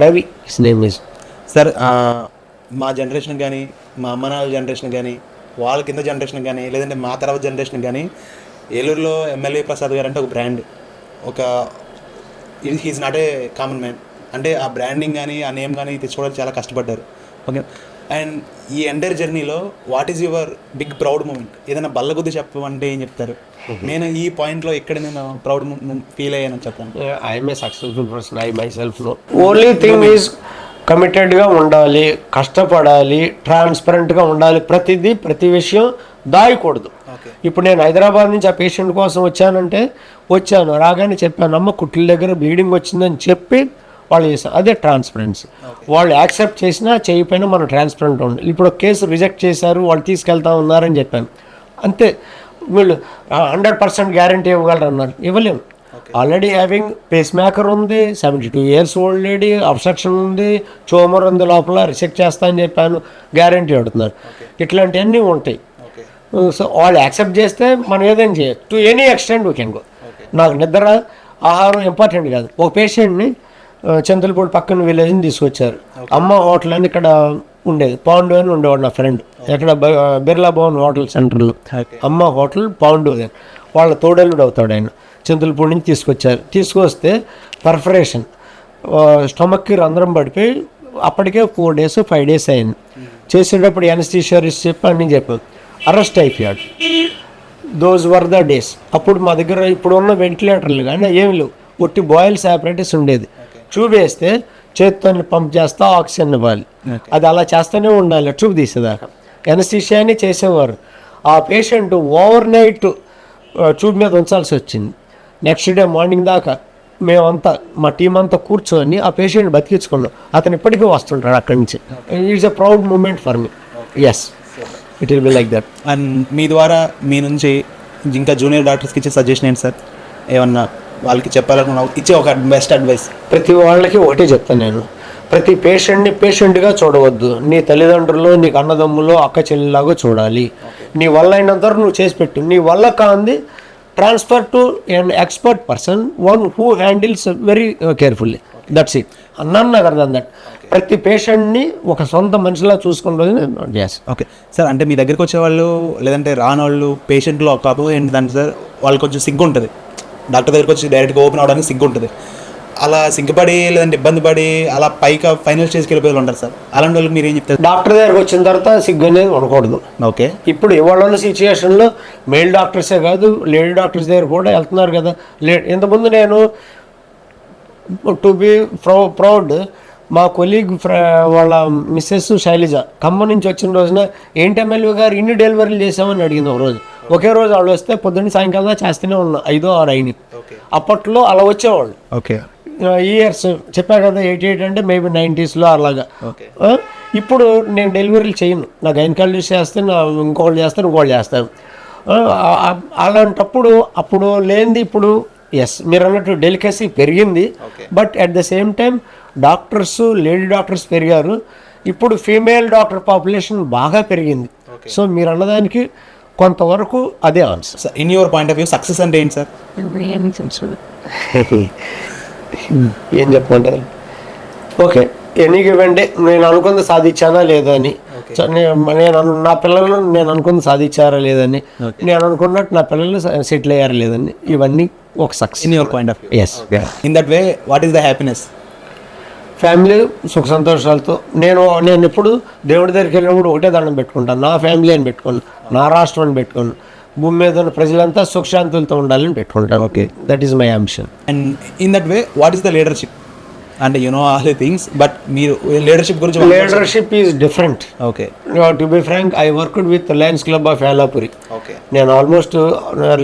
Ravi his name is. Sir మా జనరేషన్ కానీ మా అమ్మ నాన్న జనరేషన్ కానీ వాళ్ళ కింద జనరేషన్ కానీ లేదంటే మా తర్వాత జనరేషన్ కానీ ఏలూరులో ఎమ్మెల్యే ప్రసాద్ గారు అంటే ఒక brand. He's not a common man. అంటే ఆ బ్రాండింగ్ కానీ ఆ నేమ్ కానీ తెచ్చుకోవడానికి చాలా కష్టపడ్డారు. ఓకే, అండ్ ఈ ఎంటైర్ జర్నీలో what is your big proud moment? ఏదైనా బల్లగుద్ది చెప్పమంటే ఏం చెప్తారు? నేను ఈ పాయింట్లో ఎక్కడ నేను ప్రౌడ్ ఫీల్ అయ్యానని చెప్తాను. I'm a successful person, I myself know. Only thing is కమిటెడ్గా ఉండాలి, కష్టపడాలి, ట్రాన్స్పరెంట్గా ఉండాలి. ప్రతి విషయం దాయకూడదు. ఇప్పుడు నేను హైదరాబాద్ నుంచి ఆ పేషెంట్ కోసం వచ్చాను, రాగానే చెప్పాను, అమ్మ కుట్ల దగ్గర బ్లీడింగ్ వచ్చిందని చెప్పి వాళ్ళు చేశారు. అదే ట్రాన్స్పరెన్సీ. వాళ్ళు యాక్సెప్ట్ చేసినా చేయకపోయినా మనం ట్రాన్స్పరెంట్ ఉండాలి. ఇప్పుడు కేసు రిజెక్ట్ చేశారు, వాళ్ళు తీసుకెళ్తా ఉన్నారని చెప్పాను, అంతే. వీళ్ళు 100% గ్యారంటీ ఇవ్వగలరు అన్నారు, ఇవ్వలేము. ఆల్రెడీ హ్యావింగ్ పేస్ మేకర్ ఉంది, 72 years ఓల్డ్ లేడీ, అబ్స్ట్రక్షన్ ఉంది, ట్యూమర్ ఉంది లోపల, రిజెక్ట్ చేస్తా అని చెప్పాను, గ్యారంటీ అడుగుతున్నారు. ఇట్లాంటివన్నీ ఉంటాయి. సో వాళ్ళు యాక్సెప్ట్ చేస్తే మనం ఏదైనా చేయొచ్చు. To any extent we can go. నాకు నిద్ర, ఆహారం ఇంపార్టెంట్ కాదు. ఒక పేషెంట్ని చింతలపూడి పక్కన విలేజ్ని తీసుకొచ్చారు. అమ్మ హోటల్ అని ఇక్కడ ఉండేది, పాండు అని ఉండేవాడు నా ఫ్రెండ్, ఎక్కడ బిర్లా భవన్ హోటల్ సెంటర్లో అమ్మ హోటల్ పాండు. వాళ్ళ తోడల్లుడు అవుతాడు ఆయన. చింతలపూడి నుంచి తీసుకొస్తే పర్ఫరేషన్, స్టమక్కి రంధ్రం పడిపోయి అప్పటికే 4 days 5 days అయింది. చేసేటప్పుడు ఎనస్థీషియరిస్ట్ చెప్పి అన్నీ చెప్పాను. అరెస్ట్ అయిపోయాడు. Those were the days. అప్పుడు మా దగ్గర ఇప్పుడు ఉన్న వెంటిలేటర్లు కానీ ఏమి లేవు, ఒట్టి బాయిల్స్ ఆపరేటర్స్ ఉండేది. ట్యూబ్ వేస్తే చేతితో పంప్ చేస్తా ఆక్సిజన్ ఇవ్వాలి, అది అలా చేస్తూనే ఉండాలి ట్యూబ్ తీసేదాకా. ఎనస్థీషియాని చేసేవారు. ఆ పేషెంట్ ఓవర్ నైట్ ట్యూబ్ మీద ఉంచాల్సి వచ్చింది. నెక్స్ట్ డే మార్నింగ్ దాకా మేమంతా మా టీం అంతా కూర్చొని ఆ పేషెంట్ బతికించుకున్నాం. అతను ఇప్పటికీ వస్తుంటాడు అక్కడి నుంచి. It's a proud moment for me. Yes, it will be like that. And మీ ద్వారా మీ నుంచి ఇంకా జూనియర్ డాక్టర్స్కి ఇచ్చే సజెషన్ ఏంటి సార్? ఏమన్నా వాళ్ళకి చెప్పాలనుకున్నావు, ఇచ్చే ఒక బెస్ట్ అడ్వైస్? ప్రతి వాళ్ళకి ఒకటే చెప్తాను నేను, ప్రతి పేషెంట్ని పేషెంట్గా చూడవద్దు. నీ తల్లిదండ్రులు, నీకు అన్నదమ్ములు, అక్క చెల్లిలాగా చూడాలి. నీ వల్ల అయినంత వరకు నువ్వు చేసి పెట్టు. నీ వల్ల కాంది transfer to an expert person, one who handles very carefully. That's it. None other than that. ప్రతి పేషెంట్ని ఒక సొంత మనిషిలా చూసుకుంటుంది. ఎస్. ఓకే సార్, అంటే మీ దగ్గరికి వచ్చేవాళ్ళు లేదంటే రానోళ్ళు పేషెంట్లో ఒక ఏంటంటే సార్, వాళ్ళు కొంచెం సిగ్గు ఉంటుంది, డాక్టర్ దగ్గరికి వచ్చి డైరెక్ట్గా ఓపెన్ అవడానికి సిగ్గు ఉంటుంది. అలా సిగ్గుపడి లేదంటే ఇబ్బంది పడి అలా పైకి ఫైనల్ స్టేజ్కి వెళ్ళిపోయి ఉంటారు సార్. అలాంటి వాళ్ళకి మీరు ఏం చెప్తారు? డాక్టర్ దగ్గరికి వచ్చిన తర్వాత సిగ్గు అనేది ఉండకూడదు. ఓకే, ఇప్పుడు ఇవాళ ఉన్న సిచ్యుయేషన్లో మేల్ డాక్టర్సే కాదు, లేడీ డాక్టర్స్ దగ్గర కూడా వెళ్తున్నారు కదా. ఇంతకుముందు నేను టు బి ప్రౌడ్, మా కొలీగ్ వాళ్ళ మిస్సెస్ శైలజ ఖమ్మం నుంచి వచ్చిన రోజున, ఏంటి ఎమ్మెల్యే గారు ఇన్ని డెలివరీలు చేసామని అడిగింది. ఒక రోజు, ఒకే రోజు వాళ్ళు వస్తే పొద్దున్న సాయంకాలం చేస్తూనే ఉన్నా, 5 or 6 అయినాయి. అప్పట్లో అలా వచ్చేవాళ్ళు. ఓకే, ఇయర్స్ చెప్పా కదా, 88 అంటే మేబీ 90s అలాగా. ఇప్పుడు నేను డెలివరీలు చేయను, నా గైనకాలజిస్ట్ చేస్తే, నా ఇంకోళ్ళు చేస్తాను. అలాంటప్పుడు అప్పుడు లేనిది ఇప్పుడు ఎస్ మీరు అన్నట్టు డెలికసీ పెరిగింది. But at the same time doctors, lady doctors పెరిగారు. ఇప్పుడు ఫీమేల్ డాక్టర్ పాపులేషన్ బాగా పెరిగింది. సో మీరు అన్నదానికి కొంతవరకు అదే answer. In your point of view success అంటే ఏంటి సార్? ఏం చెప్పమంటారు? ఓకే, ఎనీ గివెన్ డే నేను అనుకుంది సాధించానా లేదా అని, నా పిల్లలు నేను అనుకుంది సాధించారా లేదని, నేను అనుకున్నట్టు నా పిల్లలు సెటిల్ అయ్యారా లేదని, ఇవన్నీ ఒక success. In your point of view. Yes. In that way what is the happiness? Family సుఖ సంతోషాలతో. నేను ఎప్పుడు దేవుడి దగ్గరికి వెళ్ళినప్పుడు ఒకటే దండం పెట్టుకుంటాను, నా ఫ్యామిలీ అని పెట్టుకోను, నా రాష్ట్రం అని పెట్టుకోను, భూమి మీద ఉన్న ప్రజలంతా సుఖశాంతులతో ఉండాలని పెట్టుకుంటాను. Okay, that is my ambition. And in that way what is the leadership? అంటే you know all the things, but మీరు లీడర్షిప్ గురించి. Leadership is different. Okay, to be frank, I worked with Lions club of Yalapuri. Okay, నేను almost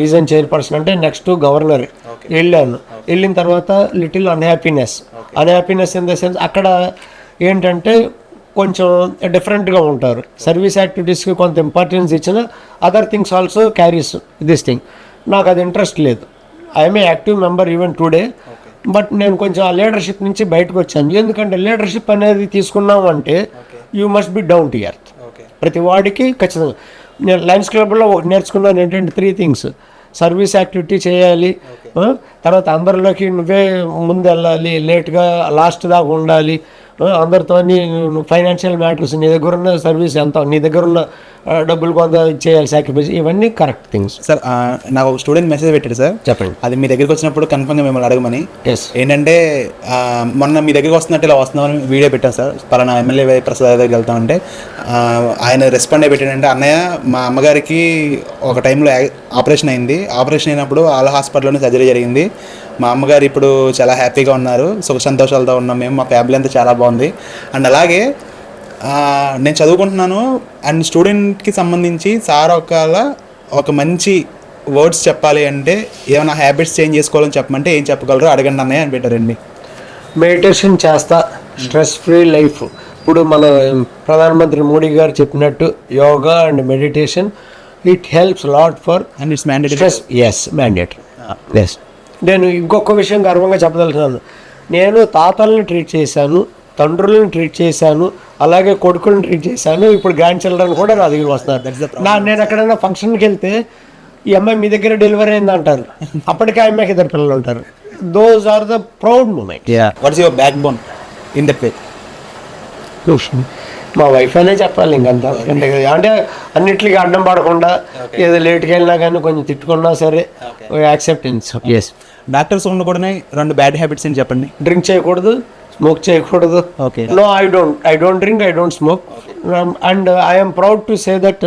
region chairperson అంటే next governor వెళ్ళాను. వెళ్ళిన తర్వాత little unhappiness in the sense, అక్కడ ఏంటంటే కొంచెం డిఫరెంట్గా ఉంటారు. సర్వీస్ యాక్టివిటీస్కి కొంత ఇంపార్టెన్స్ ఇచ్చిన, other things also carries this thing. నాకు అది ఇంట్రెస్ట్ లేదు. I'm a active member even today. But నేను కొంచెం ఆ లీడర్షిప్ నుంచి బయటకు వచ్చాను. ఎందుకంటే లీడర్షిప్ అనేది తీసుకున్నాం అంటే you must be down to earth. ప్రతి వాడికి ఖచ్చితంగా. నేను లయన్స్ క్లబ్లో నేర్చుకున్నాను ఏంటంటే 3 things. సర్వీస్ యాక్టివిటీ చేయాలి, తర్వాత అందరిలోకి నువ్వే ముందు వెళ్ళాలి, లేట్గా లాస్ట్ దాకా ఉండాలి, అందరితో ఫైనాన్షియల్ మ్యాటర్స్, నీ దగ్గర ఉన్న సర్వీస్ ఎంత, నీ దగ్గర ఉన్న డబ్బులు కొంత చేయాలి, సాక్రిఫైస్, ఇవన్నీ కరెక్ట్ థింగ్స్. సార్ నాకు ఒక స్టూడెంట్ మెసేజ్ పెట్టాడు సార్, చెప్పండి. అది మీ దగ్గరికి వచ్చినప్పుడు కన్ఫర్మ్గా మిమ్మల్ని అడగమని. ఎస్. ఏంటంటే మొన్న మీ దగ్గరికి వస్తున్నట్టు ఇలా వస్తున్నామని వీడియో పెట్టాను సార్, పలానా ఎమ్మెల్యే వై ప్రసాద్ దగ్గరికి వెళ్తామంటే ఆయన రెస్పాండ్ అయిపోయాడంటే, అన్నయ్య మా అమ్మగారికి ఒక టైంలో ఆపరేషన్ అయింది, ఆపరేషన్ అయినప్పుడు వాళ్ళ హాస్పిటల్లోనే సర్జరీ జరిగింది, మా అమ్మగారు ఇప్పుడు చాలా హ్యాపీగా ఉన్నారు, సుఖ సంతోషాలతో ఉన్నాం మేము, మా ఫ్యామిలీ అంతా చాలా బాగుంది. అండ్ అలాగే నేను చదువుకుంటున్నాను అండ్ స్టూడెంట్కి సంబంధించి సార్ ఒక మంచి వర్డ్స్ చెప్పాలి అంటే ఏమైనా హ్యాబిట్స్ చేంజ్ చేసుకోవాలని చెప్పమంటే ఏం చెప్పగలరు అడగండి అన్నయ్య అని పెట్టారండి. మెడిటేషన్ చేస్తా, స్ట్రెస్ ఫ్రీ లైఫ్. ఇప్పుడు మన ప్రధానమంత్రి మోడీ గారు చెప్పినట్టు yoga and meditation it helps lot for and it's mandatory. Stress. Yes, mandatory. Yes. నేను ఇంకొక విషయం గర్వంగా చెప్పదలుచున్నాను. నేను తాతల్ని ట్రీట్ చేశాను, తండ్రులను ట్రీట్ చేశాను, అలాగే కొడుకులను ట్రీట్ చేశాను, ఇప్పుడు గ్రాండ్ చిల్డ్రన్ కూడా నా దగ్గర వస్తున్నారు. నేను ఎక్కడైనా ఫంక్షన్కి వెళ్తే ఈ అమ్మాయి మీ దగ్గర డెలివరీ అయింది అంటారు, అప్పటికే ఆ అమ్మాయికి ఇద్దరు పిల్లలు ఉంటారు. Those are the proud moment. What's your backbone in that way? మా వైఫ్ అనే చెప్పాలి, ఇంకంతా. అంటే అన్నిటికీ అడ్డం పడకుండా ఏదో లేట్కి వెళ్ళినా కానీ కొంచెం తిట్టుకున్నా సరే యాక్సెప్టెన్స్. ఎస్. డాక్టర్స్ కూడా 2 బ్యాడ్ హ్యాబిట్స్ అని చెప్పండి. డ్రింక్ చేయకూడదు, స్మోక్ చేయకూడదు. Okay. No, I don't drink, I don't smoke, and I am proud to say that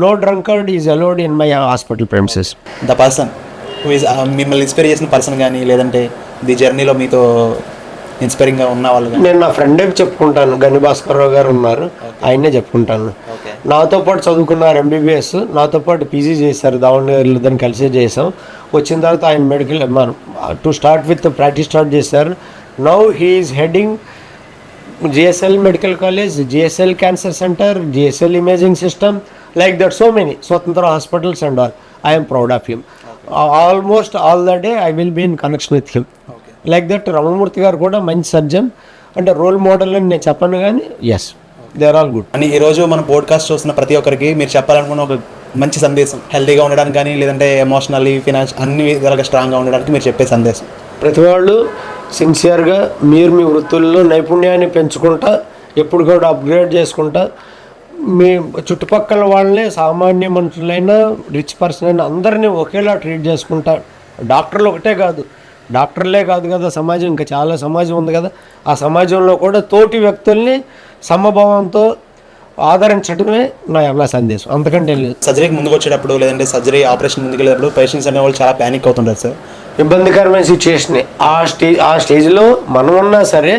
no drunkard is allowed in my hospital premises. The person who is మిమ్మల్ని inspire చేసిన person కానీ, లేదంటే the జర్నీలో మీతో ఇన్స్పైరింగ్గా ఉన్న వాళ్ళు కానీ? నేను నా ఫ్రెండే చెప్పుకుంటాను, గని భాస్కర్రావు గారు ఉన్నారు, ఆయనే చెప్పుకుంటాను. నాతో పాటు చదువుకున్నారు MBBS, నాతో పాటు PG చేశారు, దావణగేరులో దాన్ని కలిసే చేసాం. వచ్చిన తర్వాత ఆయన medical to start with practice start చేశారు. Now he is heading GSL medical college, GSL cancer centre, GSL imaging system, like that so many Swatantra hospitals and all. I'm proud of him. Almost all the day I will be in connection with him. Like that Ramanamurthy garu కూడా మంచి surgeon, అంటే role model అని నేను చెప్పను కానీ yes, they are all good. అని ఈరోజు మన పోడ్కాస్ట్ చూస్తున్న ప్రతి ఒక్కరికి మీరు చెప్పాలనుకున్న ఒక మంచి సందేశం, హెల్తీగా ఉండడానికి కానీ, లేదంటే ఎమోషనల్లీ, ఫినాన్స్ అన్ని విధాలుగా స్ట్రాంగ్గా ఉండడానికి మీరు చెప్పే సందేశం? ప్రతి వాళ్ళు సిన్సియర్గా మీరు మీ వృత్తుల్లో నైపుణ్యాన్ని పెంచుకుంటా, ఎప్పుడు కూడా అప్గ్రేడ్ చేసుకుంటా, మీ చుట్టుపక్కల వాళ్ళని, సామాన్య మనుషులైనా రిచ్ పర్సన్ అయినా అందరినీ ఒకేలా ట్రీట్ చేసుకుంటా. డాక్టర్లు ఒకటే కాదు, డాక్టర్లే కాదు కదా సమాజం, ఇంకా చాలా సమాజం ఉంది కదా, ఆ సమాజంలో కూడా తోటి వ్యక్తుల్ని సమభావంతో ఆదరించడమే నా సందేశం, అంతకంటే లేదు. సర్జరీకి ముందుకు వచ్చేటప్పుడు, లేదంటే సర్జరీ ఆపరేషన్ ముందుకు వెళ్ళేటప్పుడు పేషెంట్స్ అనే వాళ్ళు చాలా ప్యానిక్ అవుతుంటారు సార్. ఇబ్బందికరమైన సిచ్యుయేషన్. ఆ స్టేజ్లో మనం ఉన్నా సరే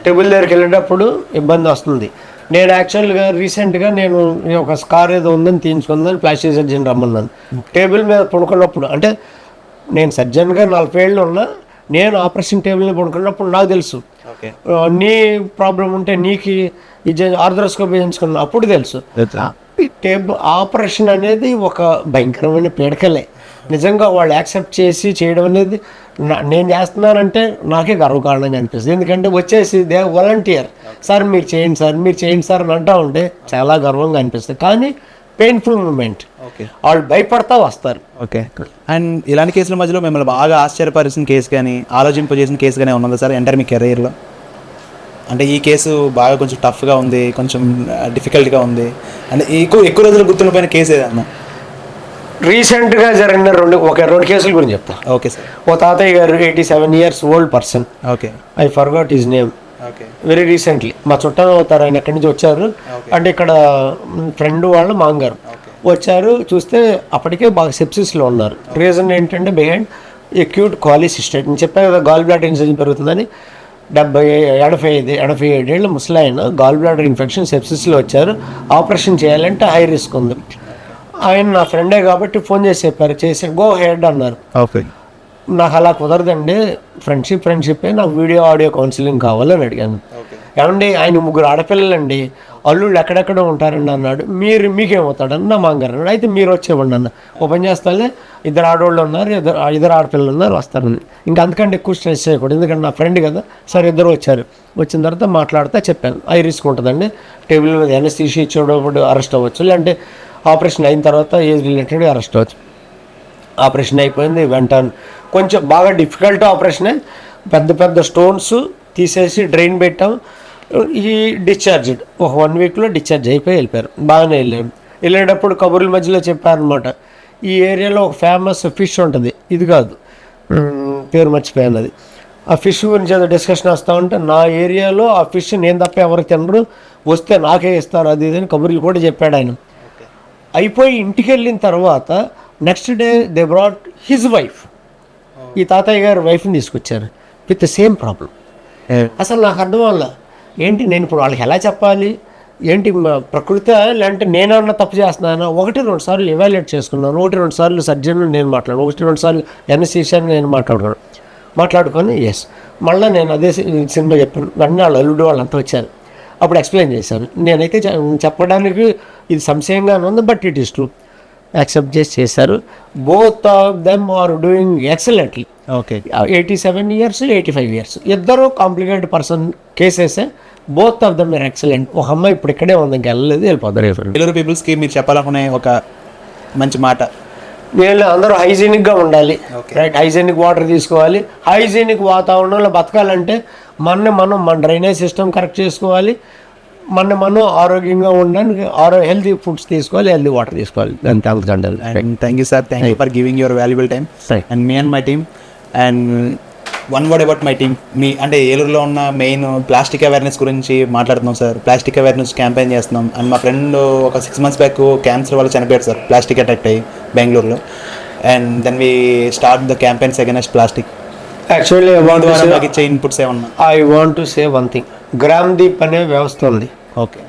టేబుల్ దగ్గరికి వెళ్ళేటప్పుడు ఇబ్బంది వస్తుంది. నేను యాక్చువల్గా రీసెంట్గా నేను ఒక స్కార్ ఏదో ఉందని తీయించుకుందని ప్లాస్టిక్ సర్జన్ రమ్మన్నాను. టేబుల్ మీద పడుకున్నప్పుడు, అంటే నేను సర్జన్గా 40 ఏళ్ళు ఉన్నా, నేను ఆపరేషన్ టేబుల్ మీద పడుకున్నప్పుడు నాకు తెలుసు నీ ప్రాబ్లం ఉంటే నీకు ఇది ఆర్థరోస్కోపీ చేయించుకున్నా అప్పుడు తెలుసు. టేబుల్ ఆపరేషన్ అనేది ఒక భయంకరమైన పీడకలే. నిజంగా వాళ్ళు యాక్సెప్ట్ చేసి చేయడం అనేది నేను చేస్తున్నానంటే నాకే గర్వకారణంగా అనిపిస్తుంది. ఎందుకంటే వచ్చేసి దే వాలంటీర్, సార్ మీరు చేయండి సార్, మీరు చేయండి సార్ అని అంటూ ఉంటే చాలా గర్వంగా అనిపిస్తుంది. కానీ పెయిన్ఫుల్ మూమెంట్, వాళ్ళు భయపడతా వస్తారు. ఓకే. అండ్ ఇలాంటి కేసుల మధ్యలో మిమ్మల్ని బాగా ఆశ్చర్యపరిచిన కేసు కానీ, ఆలోచింపజేసిన కేసు కానీ ఉన్నదా సార్ ఎంటర్ మీ కెరీర్లో? అంటే ఈ కేసు బాగా కొంచెం టఫ్గా ఉంది, కొంచెం డిఫికల్ట్గా ఉంది, అంటే ఎక్కువ రోజులు గుర్తుండిపోయిన కేసు ఏదన్నా? రీసెంట్గా జరిగిన రెండు కేసుల గురించి చెప్తా. Okay sir. ఓ తాతయ్య గారు 87 years old person, okay, I forgot his name, very recently మా చుట్టాలు అవుతారు, ఆయన ఎక్కడి నుంచి వచ్చారు అంటే ఇక్కడ ఫ్రెండ్ వాళ్ళ మాంగారు వచ్చారు. చూస్తే అప్పటికే బాగా సెప్సిస్లో ఉన్నారు. రీజన్ ఏంటంటే బిహైండ్ అక్యూట్ కాలిసిస్టేట్, నేను చెప్పాను కదా గాల్ బ్లాడర్ ఇన్ఫెక్షన్ పెరుగుతుందని. 87 ఏళ్ళ ముసలాయన గాల్ బ్లాడర్ ఇన్ఫెక్షన్ సెప్సిస్లో వచ్చారు. ఆపరేషన్ చేయాలంటే హై రిస్క్ ఉంది. ఆయన నా ఫ్రెండే కాబట్టి ఫోన్ చేసి చెప్పారు, చేసి గో హెడ్ అన్నారు. ఓకే. నాకు అలా కుదరదండి, ఫ్రెండ్షిప్పే, నాకు వీడియో ఆడియో కౌన్సిలింగ్ కావాలని అడిగాను. ఏమండి ఆయన 3 ఆడపిల్లలండి, అల్లుళ్ళు ఎక్కడెక్కడ ఉంటారండి అన్నాడు. మీకేమవుతాడని నా మాంగారు అన్నాడు. అయితే మీరు వచ్చేవ్వండి అన్న, ఓపెన్ చేస్తానే 2 ఆడవాళ్ళు ఉన్నారు, 2 ఆడపిల్లలు ఉన్నారు, వస్తారని. ఇంకా అంతకంటే ఎక్కువ స్ట్రెస్ చేయకూడదు, ఎందుకంటే నా ఫ్రెండ్ కదా. సరే 2 వచ్చారు. వచ్చిన తర్వాత మాట్లాడితే చెప్పాను హై రిస్క్ ఉంటుందండి, టేబుల్ మీద ఎనస్థీషియా ఇచ్చేటప్పుడు అరెస్ట్ అవ్వచ్చు, లేదంటే ఆపరేషన్ అయిన తర్వాత ఏజ్ రిలేటెడ్ అరెస్ట్ అవ్వచ్చు. ఆపరేషన్ అయిపోయింది, వెంటనే కొంచెం బాగా డిఫికల్ట్ ఆపరేషనే. పెద్ద స్టోన్స్ తీసేసి డ్రైన్ పెట్టాం. ఈ డిశ్చార్జ్డ్ ఒక 1 వీక్లో డిశ్చార్జ్ అయిపోయి వెళ్ళిపోయారు. బాగానే వెళ్ళాడు. వెళ్ళేటప్పుడు కబుర్ల మధ్యలో చెప్పారనమాట, ఈ ఏరియాలో ఒక ఫేమస్ ఫిష్ ఉంటుంది, ఇది కాదు పేరు మర్చిపోయాను, అది ఆ ఫిష్ గురించి ఏదో డిస్కషన్ వస్తూ ఉంటే నా ఏరియాలో ఆ ఫిష్ నేను తప్ప ఎవరికి తినరు, వస్తే నాకే ఇస్తారు, అది ఇది అని కబుర్లు కూడా చెప్పాడు ఆయన. అయిపోయి ఇంటికి వెళ్ళిన తర్వాత next day they brought his wife, ఈ తాతయ్య గారి వైఫ్ని తీసుకొచ్చారు విత్ ద సేమ్ ప్రాబ్లం. అసలు నాకు అర్థం వల్ల ఏంటి, నేను ఇప్పుడు వాళ్ళకి ఎలా చెప్పాలి, ఏంటి ప్రకృతి లేదంటే నేనన్నా తప్పు చేస్తున్నాను. 1-2 సార్లు ఎవాల్యుయేట్ చేసుకున్నాను, 1-2 సార్లు సర్జన్లు నేను మాట్లాడాను, 1-2 సార్లు ఎన్ఎస్సీషియన్ నేను మాట్లాడుకొని ఎస్ మళ్ళీ నేను అదే సినిమా చెప్పాను. వెంటనే వాళ్ళు అల్లుడు వాళ్ళంతా వచ్చారు, అప్పుడు ఎక్స్ప్లెయిన్ చేశాను. నేనైతే చెప్పడానికి ఇది సంశయంగానే ఉంది, but it is true, accept చేశారు. Both of them are doing excellently. Okay, 87 years, 85 years ఇద్దరు కాంప్లికేటెడ్ పర్సన్ కేసెసే. Both of them are excellent. ఒక అమ్మాయి ఇప్పుడు ఇక్కడే ఉంది, ఇంకా వెళ్ళలేదు, వెళ్ళిపోతారు. ఏలూరు పీపుల్స్కి మీరు చెప్పాలనుకునే ఒక మంచి మాట? వీళ్ళు అందరూ హైజీనిక్గా ఉండాలి, రైట్, హైజీనిక్ వాటర్ తీసుకోవాలి. హైజీనిక్ వాతావరణంలో బతకాలంటే మన డ్రైనేజ్ సిస్టమ్ కరెక్ట్ చేసుకోవాలి, మనం ఆరోగ్యంగా ఉండడానికి హెల్తీ ఫుడ్స్ తీసుకోవాలి, హెల్తీ వాటర్ తీసుకోవాలి. అంతే అంటారు. Thank you sir, thank you for giving your valuable time. And me and my team, and one word about my team. మీ అంటే ఏలూరులో ఉన్న మెయిన్ ప్లాస్టిక్ అవేర్నెస్ గురించి మాట్లాడుతున్నాం సార్. ప్లాస్టిక్ అవేర్నెస్ క్యాంపెయిన్ చేస్తున్నాం. అండ్ మా ఫ్రెండ్ ఒక 6 months బ్యాక్ క్యాన్సర్ వల్ల చనిపోయారు సార్, ప్లాస్టిక్ అటాక్ అయ్యి బెంగళూరులో. And then we start the campaigns against plastic. Actually మాకు ఇచ్చే ఇన్పుట్స్ ఏమన్నా? I want to say one thing. Gram Deep అనే వ్యవస్థ ఉంది, ఓకే,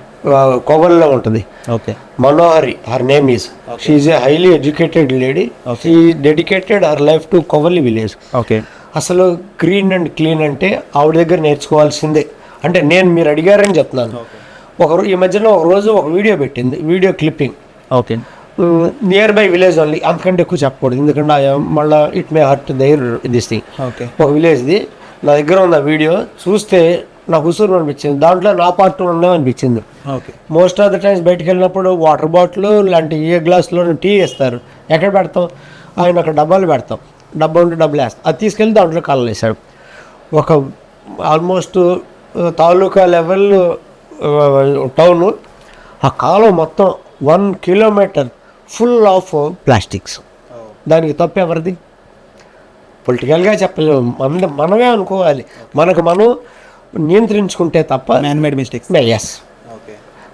కోవల్లో ఉంటుంది. Okay, Manohari her name is, she is a highly educated lady. She dedicated her life to Kovalli village. Okay, అసలు green and clean అంటే ఆవిడ దగ్గర నేర్చుకోవాల్సిందే. అంటే మీరు అడిగారని చెప్తున్నాను. ఈ మధ్యలో ఒక రోజు ఒక వీడియో పెట్టింది, video clipping. Okay, near by village only, అంతకంటే ఎక్కువ చెప్పకూడదు, ఎందుకంటే మళ్ళీ it may hurt their this thing. Okay, ఒక విలేజ్ది నా దగ్గర ఉన్న వీడియో చూస్తే నాకు ఉసురు అనిపించింది, దాంట్లో నా పార్ట్ అనిపించింది. Okay, most of the times బయటకు వెళ్ళినప్పుడు వాటర్ బాటిల్ లాంటి ఏ గ్లాస్లో టీ వేస్తారు, ఎక్కడ పెడతాం, ఆయన ఒక డబ్బాలు పెడతాం, డబ్బా ఉంటే డబ్బులు వేస్తాం, అది తీసుకెళ్ళి దాంట్లో కాలం వేసాడు. ఒక ఆల్మోస్ట్ తాలూకా లెవెల్ టౌను, ఆ కాలం మొత్తం 1 kilometer ఫుల్ ఆఫ్ ప్లాస్టిక్స్. దానికి తప్పు ఎవరిది? పొలిటికల్గా చెప్పలేము, మనమే అనుకోవాలి, మనకు మనం నియంత్రించుకుంటే తప్ప. Man made mistakes. Yes,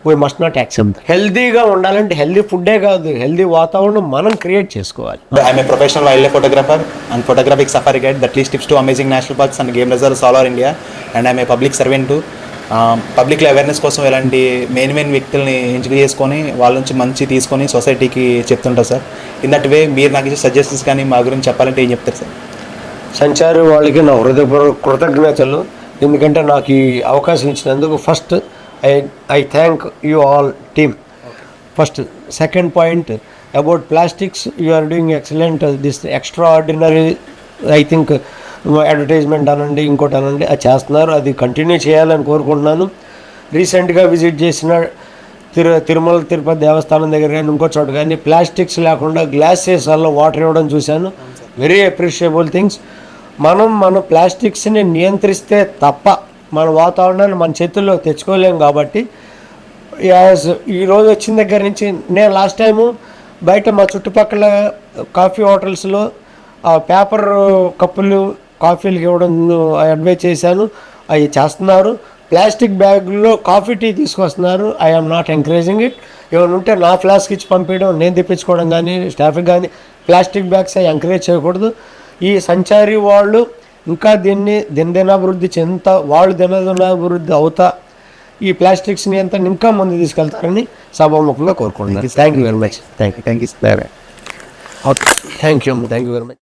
we must not accept. హెల్దీగా ఉండాలంటే హెల్దీ ఫుడ్డే కాదు, హెల్దీ వాతావరణం మనం క్రియేట్ చేసుకోవాలి. I'm a professional wild life photographer and photographic safari guide that least tips to amazing national parks and game reserves all over India. And I'm a public servant to. పబ్లిక్లో awareness కోసం ఇలాంటి main వ్యక్తుల్ని ఎంపిక చేసుకొని వాళ్ళ నుంచి మంచి తీసుకొని సొసైటీకి చెప్తుంటారు సార్. ఇన్ దట్ వే మీరు నాకు ఇచ్చే సజెషన్స్ కానీ మా గురించి చెప్పాలంటే ఏం చెప్తారు సార్? సంచారి వాళ్ళకి నా హృదయపూర్వక కృతజ్ఞతలు, ఎందుకంటే నాకు ఈ అవకాశం ఇచ్చినందుకు. First I thank you all team. First, second point about plastics, you are doing excellent. This extraordinary, I think, advertisement అనండి ఇంకోటి అనండి అది చేస్తున్నారు, అది కంటిన్యూ చేయాలని కోరుకుంటున్నాను. రీసెంట్గా విజిట్ చేసిన తిరుమల తిరుపతి దేవస్థానం దగ్గర కానీ ఇంకో చోట కానీ ప్లాస్టిక్స్ లేకుండా గ్లాసెస్లో వాటర్ ఇవ్వడం చూశాను. Very appreciable things. మన ప్లాస్టిక్స్ని నియంత్రిస్తే తప్ప మన వాతావరణాన్ని మన చేతుల్లో తెచ్చుకోలేము. కాబట్టి ఈరోజు వచ్చిన దగ్గర నుంచి నేను లాస్ట్ టైము బయట మా చుట్టుపక్కల కాఫీ హోటల్స్లో పేపర్ కప్పులు కాఫీలకు ఇవ్వడం అడ్వైజ్ చేశాను, అవి చేస్తున్నారు. ప్లాస్టిక్ బ్యాగుల్లో కాఫీ టీ తీసుకొస్తున్నారు. I am not encouraging it. ఏమైనా ఉంటే నా ఫ్లాస్క్ ఇచ్చి పంపించడం, నేను తెప్పించుకోవడం కానీ స్టాఫ్కి కానీ ప్లాస్టిక్ బ్యాగ్స్ అవి ఎంకరేజ్ చేయకూడదు. ఈ సంచారి వాళ్ళు ఇంకా దీన్ని దినదినాభివృద్ధి చెందుతా, వాళ్ళు దినదినాభివృద్ధి అవుతా ఈ ప్లాస్టిక్స్ని అంతా ఇంకా ముందు తీసుకెళ్తారని సభాముఖంగా కోరుకుంటున్నాను. Thank you very much. Thank you very much.